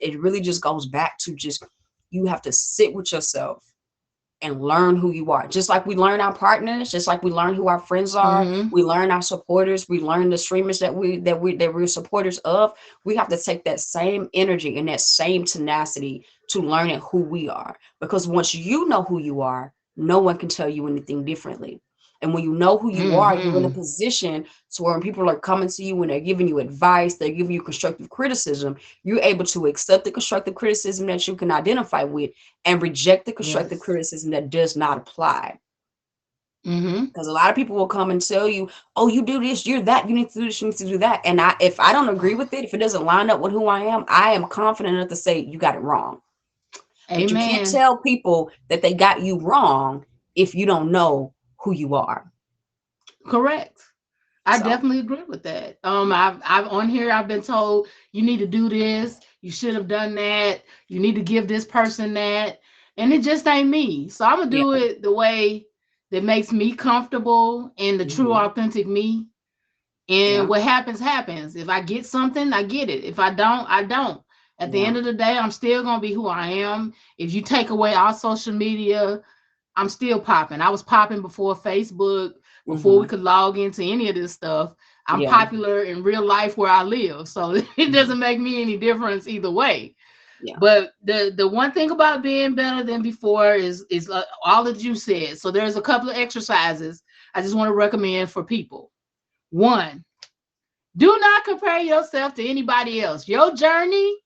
it really just goes back to just, you have to sit with yourself and learn who you are. Just like we learn our partners, just like we learn who our friends are, Mm-hmm. we learn our supporters, we learn the streamers that we're supporters of. We have to take that same energy and that same tenacity to learning who we are. Because once you know who you are, no one can tell you anything differently. And when you know who you are, you're in a Mm-hmm. position to where when people are coming to you and they're giving you advice, they're giving you constructive criticism, you're able to accept the constructive criticism that you can identify with and reject the constructive Yes. criticism that does not apply. Mm-hmm. Because a lot of people will come and tell you, oh, you do this, you're that, you need to do this, you need to do that. And if I don't agree with it, if it doesn't line up with who I am confident enough to say you got it wrong. But you can't Amen. tell people that they got you wrong if you don't know who you are. Correct. I So definitely agree with that. I've on here. I've been told you need to do this. You should have done that. You need to give this person that, and it just ain't me. So I'm gonna yeah. do it the way that makes me comfortable and the true, Hmm. authentic me. And Yeah. what happens, happens. If I get something, I get it. If I don't, I don't. At the Yeah. end of the day, I'm still gonna be who I am. If you take away all social media, I'm still popping. I was popping before Facebook, before we Hmm. could log into any of this stuff. I'm Yeah. popular in real life where I live. So it Hmm. doesn't make me any difference either way. Yeah. But the one thing about being better than before is all that you said. So there's a couple of exercises I just want to recommend for people. One, do not compare yourself to anybody else. Your journey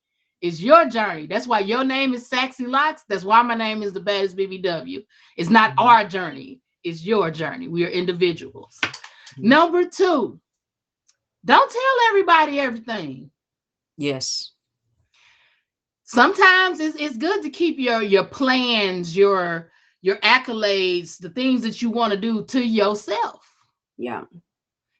is your journey. That's why your name is Saxy Locks. That's why my name is the baddest BBW. It's not Hmm. our journey, it's your journey. We are individuals. Hmm. Number two, don't tell everybody everything. Yes. Sometimes it's good to keep your plans, your accolades, the things that you want to do to yourself. Yeah.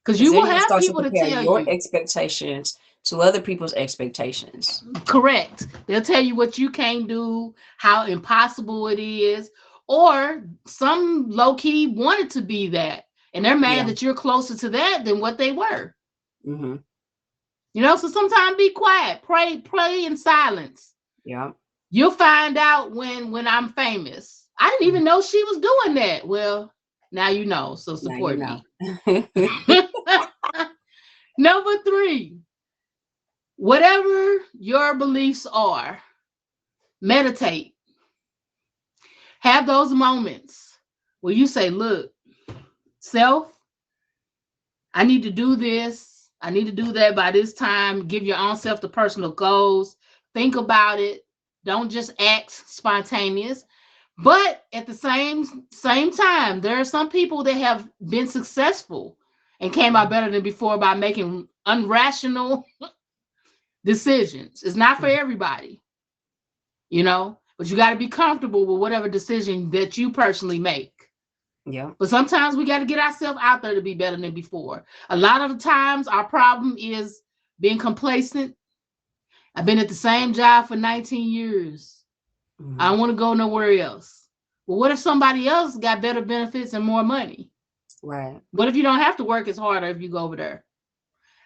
Because Because you then will you'll have start to people to compare tell your you. expectations to other people's expectations. Correct. They'll tell you what you can't do, how impossible it is, or some low key wanted to be that, and they're mad Yeah. that you're closer to that than what they were. Hmm. So sometimes be quiet, pray in silence. Yeah. You'll find out when I'm famous. I didn't even know she was doing that. Well, now you know, so Now you support know. me. Number three, whatever your beliefs are, meditate. Have those moments where you say, look, self, I need to do this. I need to do that by this time. Give your own self the personal goals. Think about it. Don't just act spontaneous. But at the same time, there are some people that have been successful and came out better than before by making unrational decisions. It's not for everybody, you know, but you got to be comfortable with whatever decision that you personally make. Yeah. But sometimes we got to get ourselves out there to be better than before. A lot of the times, our problem is being complacent. I've been at the same job for 19 years. I Mhm. don't want to go nowhere else. Well, what if somebody else got better benefits and more money? Right. What if you don't have to work as harder if you go over there?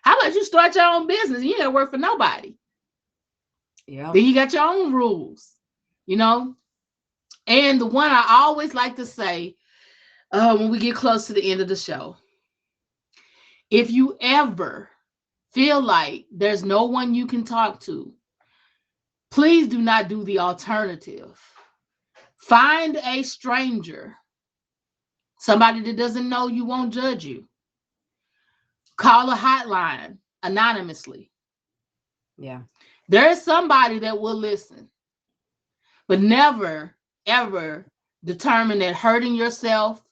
How about you start your own business? You ain't work for nobody. Yeah. Then you got your own rules, you know? And the one I always like to say when we get close to the end of the show, if you ever feel like there's no one you can talk to, please do not do the alternative. Find a stranger, somebody that doesn't know you, won't judge you. Call a hotline anonymously. Yeah. There is somebody that will listen, but never, ever determine that hurting yourself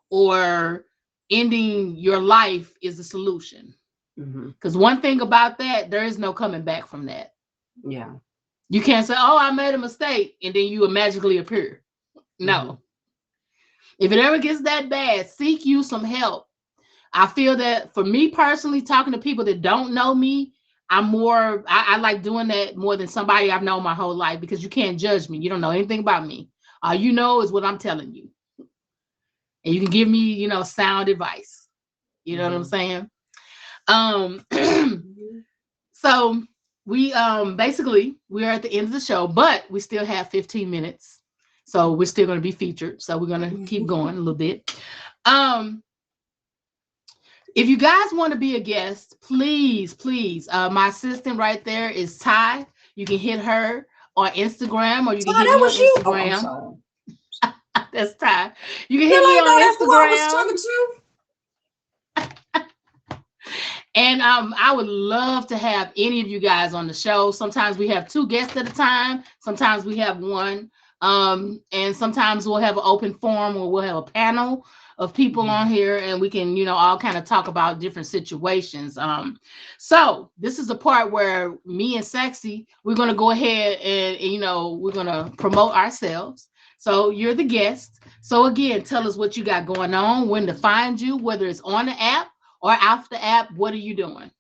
or ending your life is the solution. Hmm. Because one thing about that, there is no coming back from that. Yeah. You can't say, oh, I made a mistake, and then you will magically appear. Hmm. No. If it ever gets that bad, seek you some help. I feel that for me personally, talking to people that don't know me, I like doing that more than somebody I've known my whole life because you can't judge me. You don't know anything about me. All you know is what I'm telling you. And you can give me, sound advice. You know what I'm Hmm. saying? Um, so we basically we're at the end of the show, but we still have 15 minutes. So we're still gonna be featured. So we're gonna keep going a little bit. Um, if you guys want to be a guest, please, please, my assistant right there is Ty. You can hit her on Instagram or you So can hit that me on was you. Oh, I'm Instagram. sorry. That's Ty. You can hit Really? me No, on that's who I was Instagram. talking to. And I would love to have any of you guys on the show. Sometimes we have two guests at a time. Sometimes we have one. And sometimes we'll have an open forum where we'll have a panel of people on Mhm. here and we can, all kind of talk about different situations. So this is the part where me and Sexy, we're gonna go ahead and we're gonna promote ourselves. So you're the guest. So again, tell us what you got going on, when to find you, whether it's on the app or off the app. What are you doing?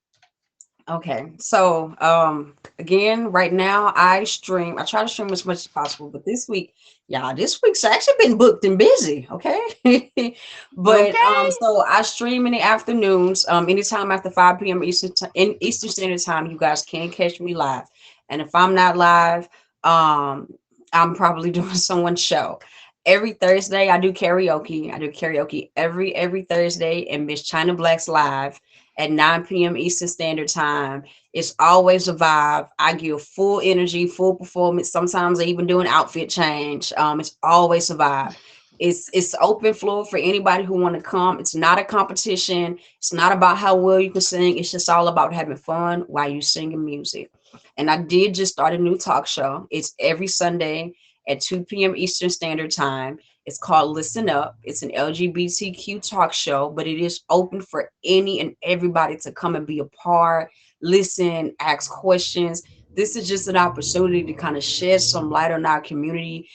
Okay, so again, right now I stream. I try to stream as much as possible, but this week, yeah, this week's actually been booked and busy. Okay, but Okay. so I stream in the afternoons. Anytime after 5 p.m. In Eastern Standard Time, you guys can catch me live. And if I'm not live, I'm probably doing someone's show. Every Thursday, I do karaoke. I do karaoke every Thursday, and Miss China Black's live at 9 p.m. Eastern Standard Time. It's always a vibe. I give full energy, full performance. Sometimes I even do an outfit change. It's always a vibe. It's open floor for anybody who want to come. It's not a competition. It's not about how well you can sing. It's just all about having fun while you singing music. And I did just start a new talk show. It's every Sunday at 2 p.m. Eastern Standard Time. It's called Listen Up. It's an LGBTQ talk show, but it is open for any and everybody to come and be a part, listen, ask questions. This is just an opportunity to kind of shed some light on our community,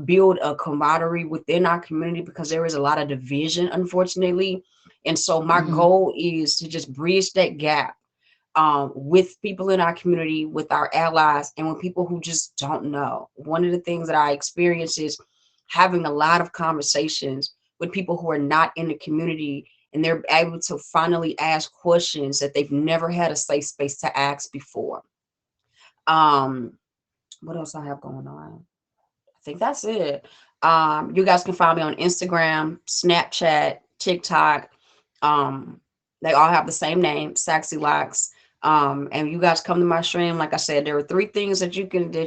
build a camaraderie within our community because there is a lot of division, unfortunately. And so my Mm-hmm. goal is to just bridge that gap with people in our community, with our allies, and with people who just don't know. One of the things that I experience is having a lot of conversations with people who are not in the community, and they're able to finally ask questions that they've never had a safe space to ask before. Um, what else I have going on? I think that's it. You guys can find me on Instagram, Snapchat, TikTok. Um, they all have the same name, Saxy Locks. And you guys come to my stream. Like I said, there are three things that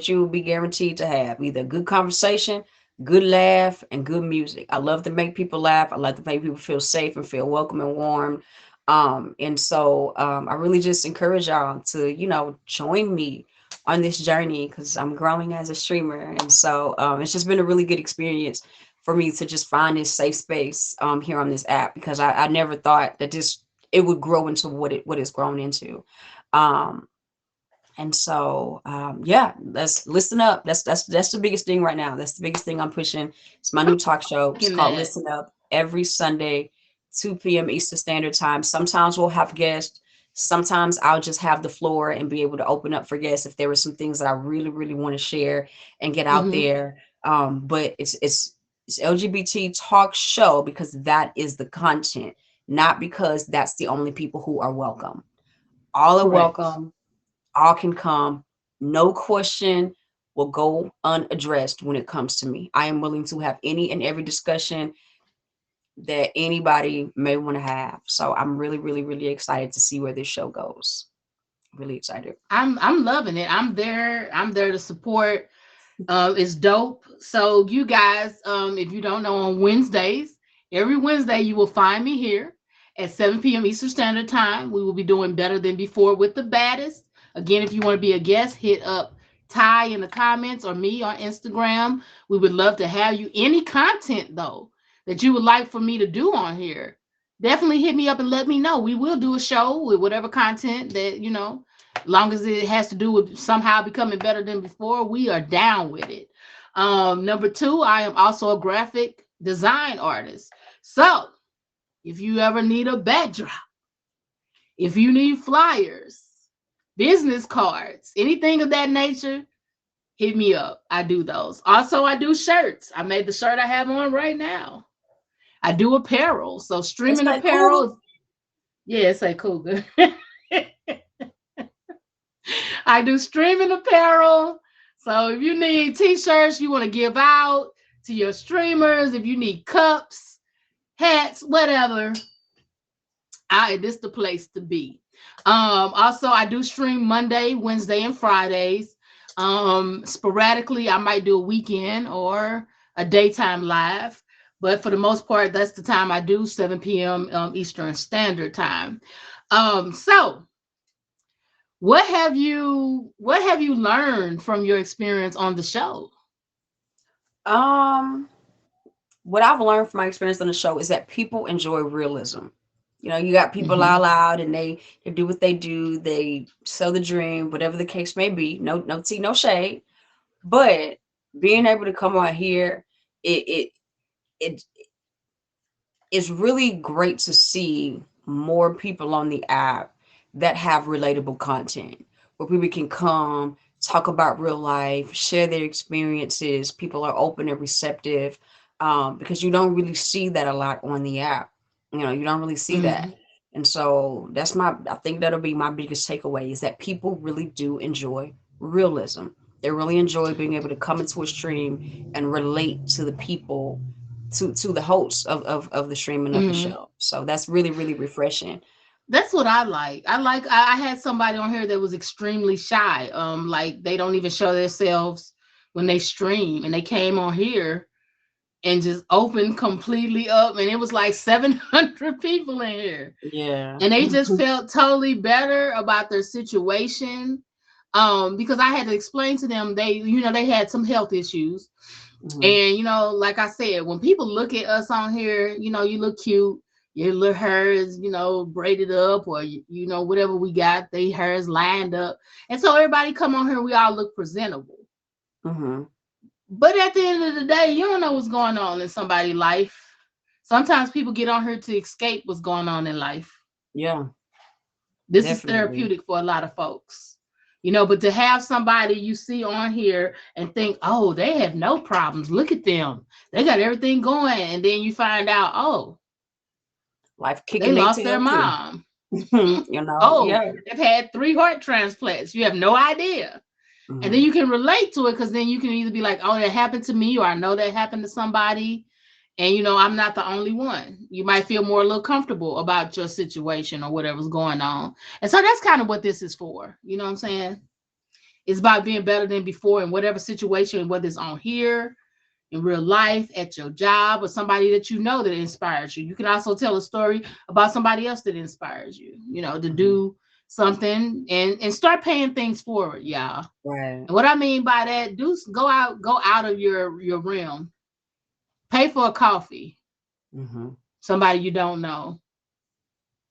you will be guaranteed to have: either good conversation, good laugh, and good music. I love to make people laugh. I love to make people feel safe and feel welcome and warm. And so I really just encourage y'all to, join me on this journey because I'm growing as a streamer. And so it's just been a really good experience for me to just find this safe space here on this app because I never thought that this it would grow into what it's grown into. Um, and so yeah, let's listen up. That's the biggest thing right now. That's the biggest thing I'm pushing. It's my new talk show. It's In called that. Listen Up every Sunday, 2 p.m. Eastern Standard Time. Sometimes we'll have guests. Sometimes I'll just have the floor and be able to open up for guests if there were some things that I really, really want to share and get out Hmm. there. But it's LGBT talk show because that is the content, not because that's the only people who are welcome. All are Correct. welcome, all can come. No question will go unaddressed when it comes to me. I am willing to have any and every discussion that anybody may want to have. So I'm really, really, really excited to see where this show goes. Really excited. I'm loving it. I'm there. I'm there to support. It's dope. So you guys, if you don't know, on Wednesdays, every Wednesday you will find me here at 7 p.m. Eastern Standard Time. We will be doing Better Than Before with the baddest. Again, if you want to be a guest, hit up Ty in the comments or me on Instagram. We would love to have you. Any content though that you would like for me to do on here, definitely hit me up and let me know. We will do a show with whatever content that long as it has to do with somehow becoming better than before, we are down with it. Number two, I am also a graphic design artist. So if you ever need a backdrop, if you need flyers, business cards, anything of that nature, hit me up. I do those. Also, I do shirts. I made the shirt I have on right now. I do apparel. So It's streaming like cool. apparel, yeah, say cool good. I do streaming apparel. So if you need t-shirts you want to give out to your streamers, if you need cups, hats, whatever, this is the place to be. Also I do stream Monday, Wednesday, and Fridays. Sporadically I might do a weekend or a daytime live, but for the most part that's the time I do, 7 p.m. Eastern Standard Time. So what have you learned from your experience on the show? Um, what I've learned from my experience on the show is that people enjoy realism. You know, you got people Hmm. all out and they do what they do, they sell the dream, whatever the case may be. No tea, no shade. But being able to come out here, it it it's really great to see more people on the app that have relatable content where people can come talk about real life, share their experiences. People are open and receptive because you don't really see that a lot on the app. You know, you don't really see that. Hmm. And so I think that'll be my biggest takeaway is that people really do enjoy realism. They really enjoy being able to come into a stream and relate to the people, to the hosts of the streaming of the Hmm. show. So that's really, really refreshing. That's what I like. I had somebody on here that was extremely shy. Like they don't even show themselves when they stream, and they came on here and just opened completely up, and it was like 700 people in here, Yeah. and they just felt totally better about their situation. Because I had to explain to them they had some health issues. Hmm. And like I said, when people look at us on here, you look cute, your little hair is, braided up, or whatever we got, they hairs lined up. And so everybody come on here, we all look presentable. Hmm. But at the end of the day, you don't know what's going on in somebody's life. Sometimes people get on here to escape what's going on in life. Yeah, This is definitely. therapeutic for a lot of folks. But to have somebody you see on here and think, oh, they have no problems. Look at them. They got everything going. And then you find out, oh, Life they kicking their lost their tail too. mom. You know, Oh, yeah. they've had 3 heart transplants. You have no idea. And then Hmm. you can relate to it, because then you can either be like, oh, that happened to me, or I know that happened to somebody. And I'm not the only one. You might feel more a little comfortable about your situation or whatever's going on. And so that's kind of what this is for. You know what I'm saying? It's about being better than before in whatever situation, whether it's on here, in real life, at your job, or somebody that that inspires you. You can also tell a story about somebody else that inspires you, to Hmm. do something and start paying things forward, y'all. Right. And what I mean by that, do go out of your realm. Pay for a coffee. Mm-hmm. Somebody you don't know.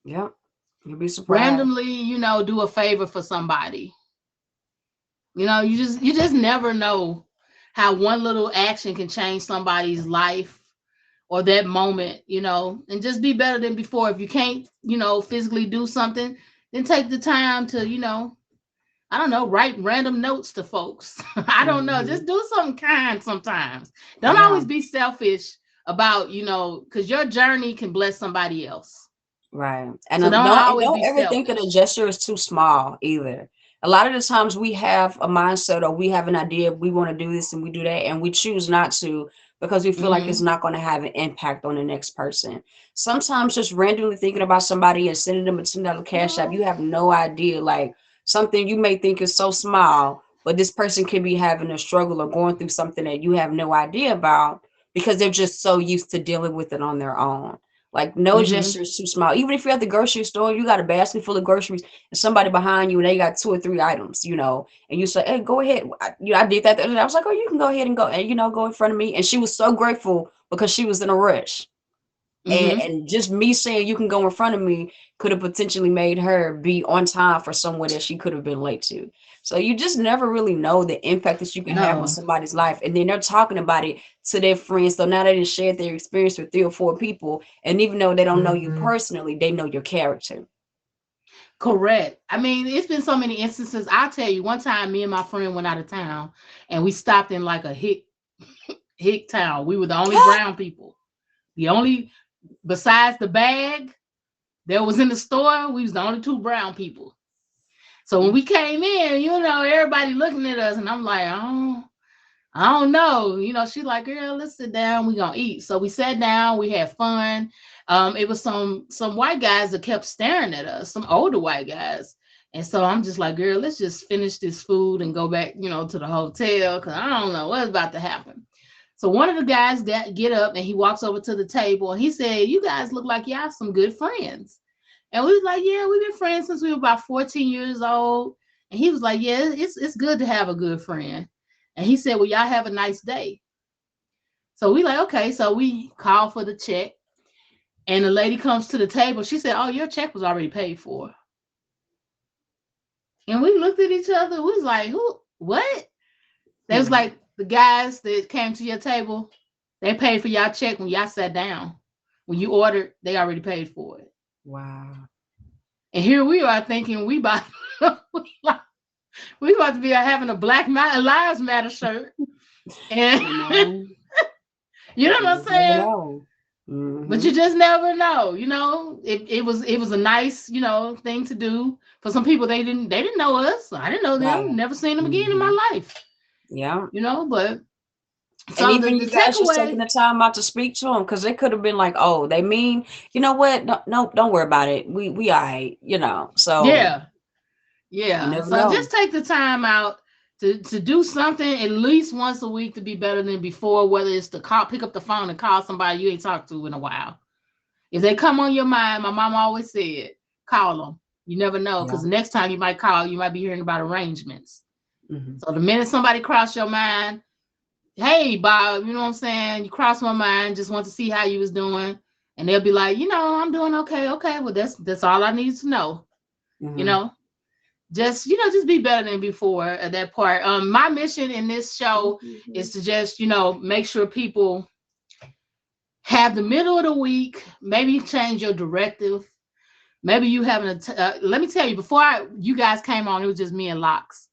Yep. You'll be surprised. Randomly, do a favor for somebody. You just never know how one little action can change somebody's life or that moment, and just be better than before. If you can't, physically do something, then take the time to, I don't know, write random notes to folks. I don't know. Mm-hmm. Just do something kind sometimes. Don't Yeah. always be selfish about, because your journey can bless somebody else. Right. And So don't always don't be ever think that a selfish. gesture is too small either. A lot of the times we have a mindset or we have an idea we want to do this and we do that and we choose not to because we feel like it's Hmm. not going to have an impact on the next person. Sometimes just randomly thinking about somebody and sending them a $10 cash app, you have no idea. Like something you may think is so small, but this person can be having a struggle or going through something that you have no idea about because they're just so used to dealing with it on their own. Like no Hmm. gesture is too small. Even if you're at the grocery store, you got a basket full of groceries, and somebody behind you, and they got 2 or 3 items, and you say, "Hey, go ahead." I did that the other day. I was like, "Oh, you can go ahead and go, and go in front of me." And she was so grateful because she was in a rush. And, Hmm. and just me saying you can go in front of me could have potentially made her be on time for somewhere that she could have been late to. So you just never really know the impact that you can have on No. somebody's life. And then they're talking about it to their friends. So now they didn't share their experience with 3 or 4 people. And even though they don't know you personally, they know your character. Correct. I mean, it's been so many instances. I'll tell you, one time me and my friend went out of town and we stopped in like a hick town. We were the only brown people. The only besides the bag that was in the store, we was the only two brown people. So when we came in, everybody looking at us, and I'm like, oh, I don't know. She's like, girl, let's sit down. We gonna eat. So we sat down. We had fun. It was some white guys that kept staring at us, some older white guys. And so I'm just like, girl, let's just finish this food and go back, to the hotel because I don't know what's about to happen. So one of the guys that get up and he walks over to the table and he said, "You guys look like y'all some good friends." And we was like, "Yeah, we've been friends since we were about 14 years old." And he was like, "Yeah, it's good to have a good friend." And he said, "Well, y'all have a nice day." So we like, okay. So we call for the check. And the lady comes to the table. She said, "Oh, your check was already paid for." And we looked at each other. We was like, "Who? What?" They was Hmm. like, "The guys that came to your table, they paid for y'all check when y'all sat down. When you ordered, they already paid for it." Wow. And here we are thinking we about to be having a Black Lives Matter shirt. And You know, you know you what I'm just never saying? know. But Hmm. you just never know, it was a nice, thing to do. For some people, they didn't know us. I didn't know them, Right. never seen them again in Hmm. my life. Yeah. But And so the, even the you guys just taking takeaway, the time out to speak to them because they could have been like, "Oh, they mean, you know what? No, no, don't worry about it. We all right, So yeah. you Yeah. never So know. just take the time out to do something at least once a week to be better than before, whether it's to pick up the phone and call somebody you ain't talked to in a while. If they come on your mind, my mom always said, call them. You never know, because Yeah. the next time you might call, you might be hearing about arrangements. Hmm. So the minute somebody cross your mind, hey Bob, you know what I'm saying? You cross my mind, just want to see how you was doing. And they'll be like, I'm doing okay. Okay, well that's all I need to know. You Hmm. know, just be better than before at that part. My mission in this show is to just make sure people have the middle of the week, maybe change your directive. Maybe you having let me tell you, before you guys came on, it was just me and Locks.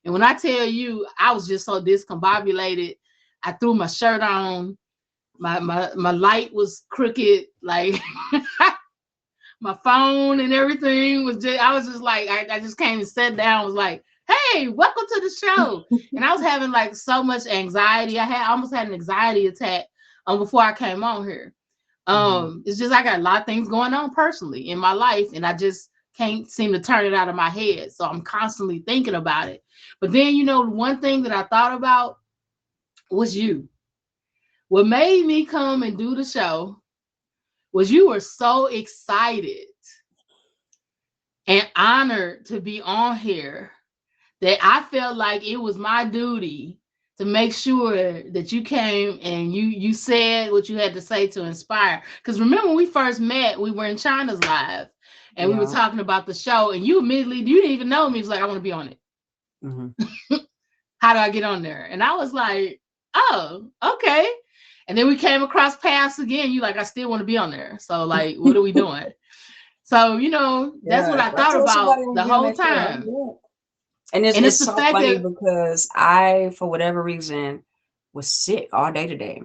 And when I tell you, I was just so discombobulated. I threw my shirt on. My light was crooked. Like my phone and everything was just, I was just like, I just came and sat down, was like, "Hey, welcome to the show." And I was having like so much anxiety. I almost had an anxiety attack before I came on here. Hmm. It's just I got a lot of things going on personally in my life, and I just can't seem to turn it out of my head. So I'm constantly thinking about it. But then, one thing that I thought about was you. What made me come and do the show was you were so excited and honored to be on here, that I felt like it was my duty to make sure that you came and you said what you had to say to inspire. Because remember, when we first met, we were in China's live and we were Yeah. talking about the show, and you immediately, you didn't even know me. It was like, I want to be on it. Mhm. How do I get on there? And I was like, oh, okay. And then we came across paths again. You like, I still want to be on there. So like, what are we doing? So, that's what Yeah. I I thought told somebody about I the was on whole that show. time. Yeah. And it's And it's it's the so fact funny that, because I, for whatever reason, was sick all day today.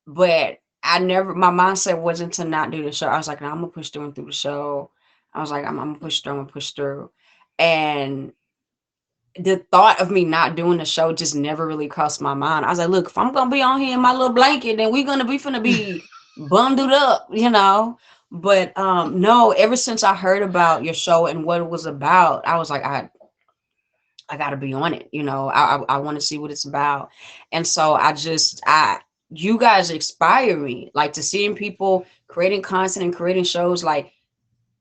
But I never, my mindset wasn't to not do the show. I was like, no, I'm gonna push through and through the show. I was like, I'm gonna push through, I'm gonna push through. And the thought of me not doing the show just never really crossed my mind. I was like, look, if I'm gonna be on here in my little blanket, then we're gonna be finna be bundled up, But no, ever since I heard about your show and what it was about, I was like, I gotta be on it, I want to see what it's about. And so I you guys inspire me, like to seeing people creating content and creating shows like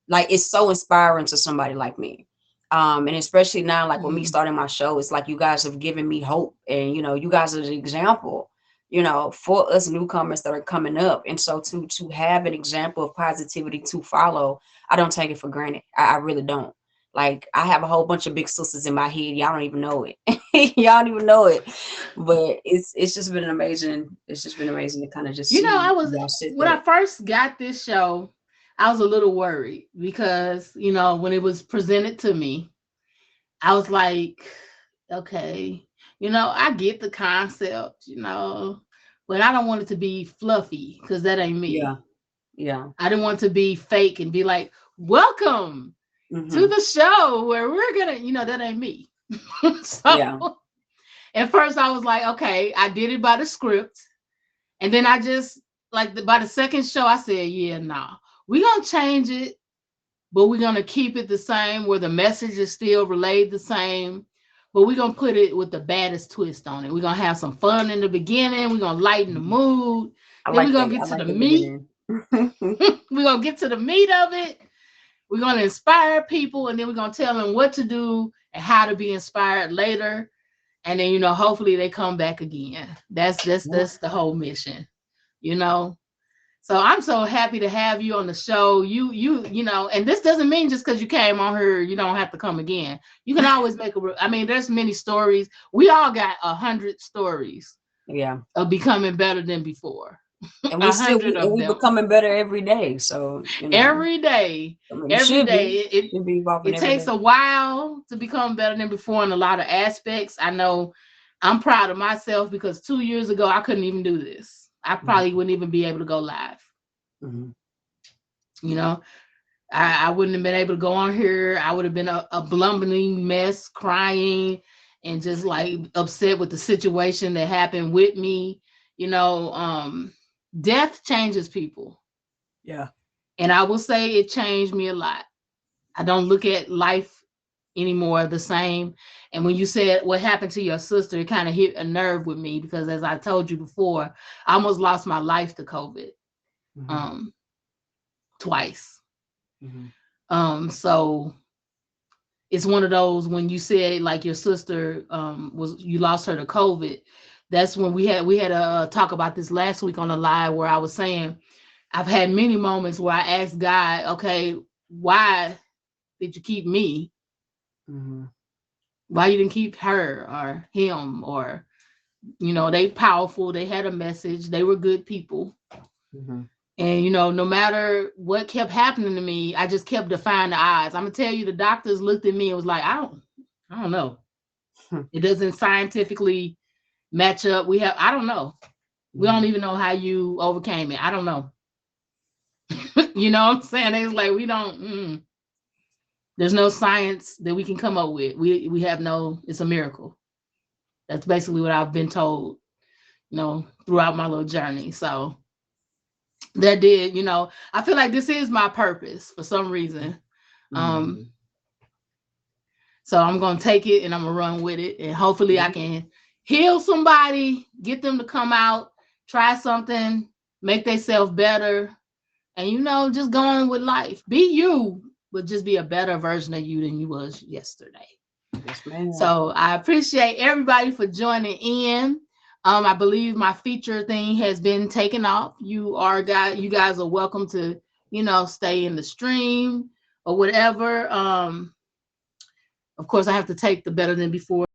it's so inspiring to somebody like me. And especially now, like with me Mhm. starting my show, it's like you guys have given me hope, and you guys are an example, for us newcomers that are coming up. And so to have an example of positivity to follow, I don't take it for granted. I really don't. Like I have a whole bunch of big sisters in my head. Y'all don't even know it. Y'all don't even know it. But it's just been amazing. It's just been amazing to kind of just I see was, y'all sit when I there. first got this show, I was a little worried because, when it was presented to me, I was like, okay, I get the concept, but I don't want it to be fluffy because that ain't Yeah. me. Yeah. I didn't want to be fake and be like, welcome to Hmm. the show where we're gonna, that ain't me. Yeah. So at first I was like, okay, I did it by the script. And then I just, like, by the second show, I said, yeah, nah, we're gonna change it, but we're gonna keep it the same where the message is still relayed the same. But we're gonna put it with the baddest twist on it. We're gonna have some fun in the beginning. We're gonna lighten the Mhm. mood. I Then we're like gonna that. get I to the like the meat. beginning. We're gonna get to the meat of it. We're gonna inspire people, and then we're gonna tell them what to do and how to be inspired later. And then, hopefully they come back again. Yeah. That's the whole mission, you know. So I'm so happy to have you on the show. And this doesn't mean just because you came on here, you don't have to come again. You can always I mean, there's many stories. We all got 100 stories Yeah. of becoming better than before. And we A still hundred and of we them becoming better every day. So, every day. I mean, we Every should day. be. It Should be evolving it every takes day. a while to become better than before in a lot of aspects. I know I'm proud of myself because 2 years ago I couldn't even do this. I probably Mhm. wouldn't even be able to go live. Mhm. You know, I wouldn't have been able to go on here. I would have been a blumbering mess, crying and just like upset with the situation that happened with me. You know, death changes people. Yeah. And I will say it changed me a lot. I don't look at life anymore the same. And when you said what happened to your sister, it kind of hit a nerve with me because, as I told you before, I almost lost my life to COVID Mhm. um, twice. Mhm. So it's one of those when you said like your sister was you lost her to COVID. That's when we had a talk about this last week on the live where I was saying I've had many moments where I asked God, okay, why did you keep me? Mhm. Why you didn't keep her or him? Or they powerful, they had a message, they were good people. Mhm. And no matter what kept happening to me, I just kept defying the odds. I'm gonna tell you, the doctors looked at me and was like, I don't know. It doesn't scientifically match up. I don't know. We don't Mhm. even know how you overcame it. I don't know. You know what I'm saying? They was like, we don't. There's no science that we can come up with. We have no. It's a miracle. That's basically what I've been told. Throughout my little journey. So that did. I feel like this is my purpose for some reason. Um, Mhm. so I'm gonna take it and I'm gonna run with it, and hopefully I Yeah. can heal somebody, get them to come out, try something, make themselves better, and just go on with life. Be you, will just be a better version of you than you was yesterday. Yes, ma'am. So I appreciate everybody for joining in. I believe my feature thing has been taken off. You guys are welcome to, stay in the stream or whatever. Of course, I have to take the Better Than Before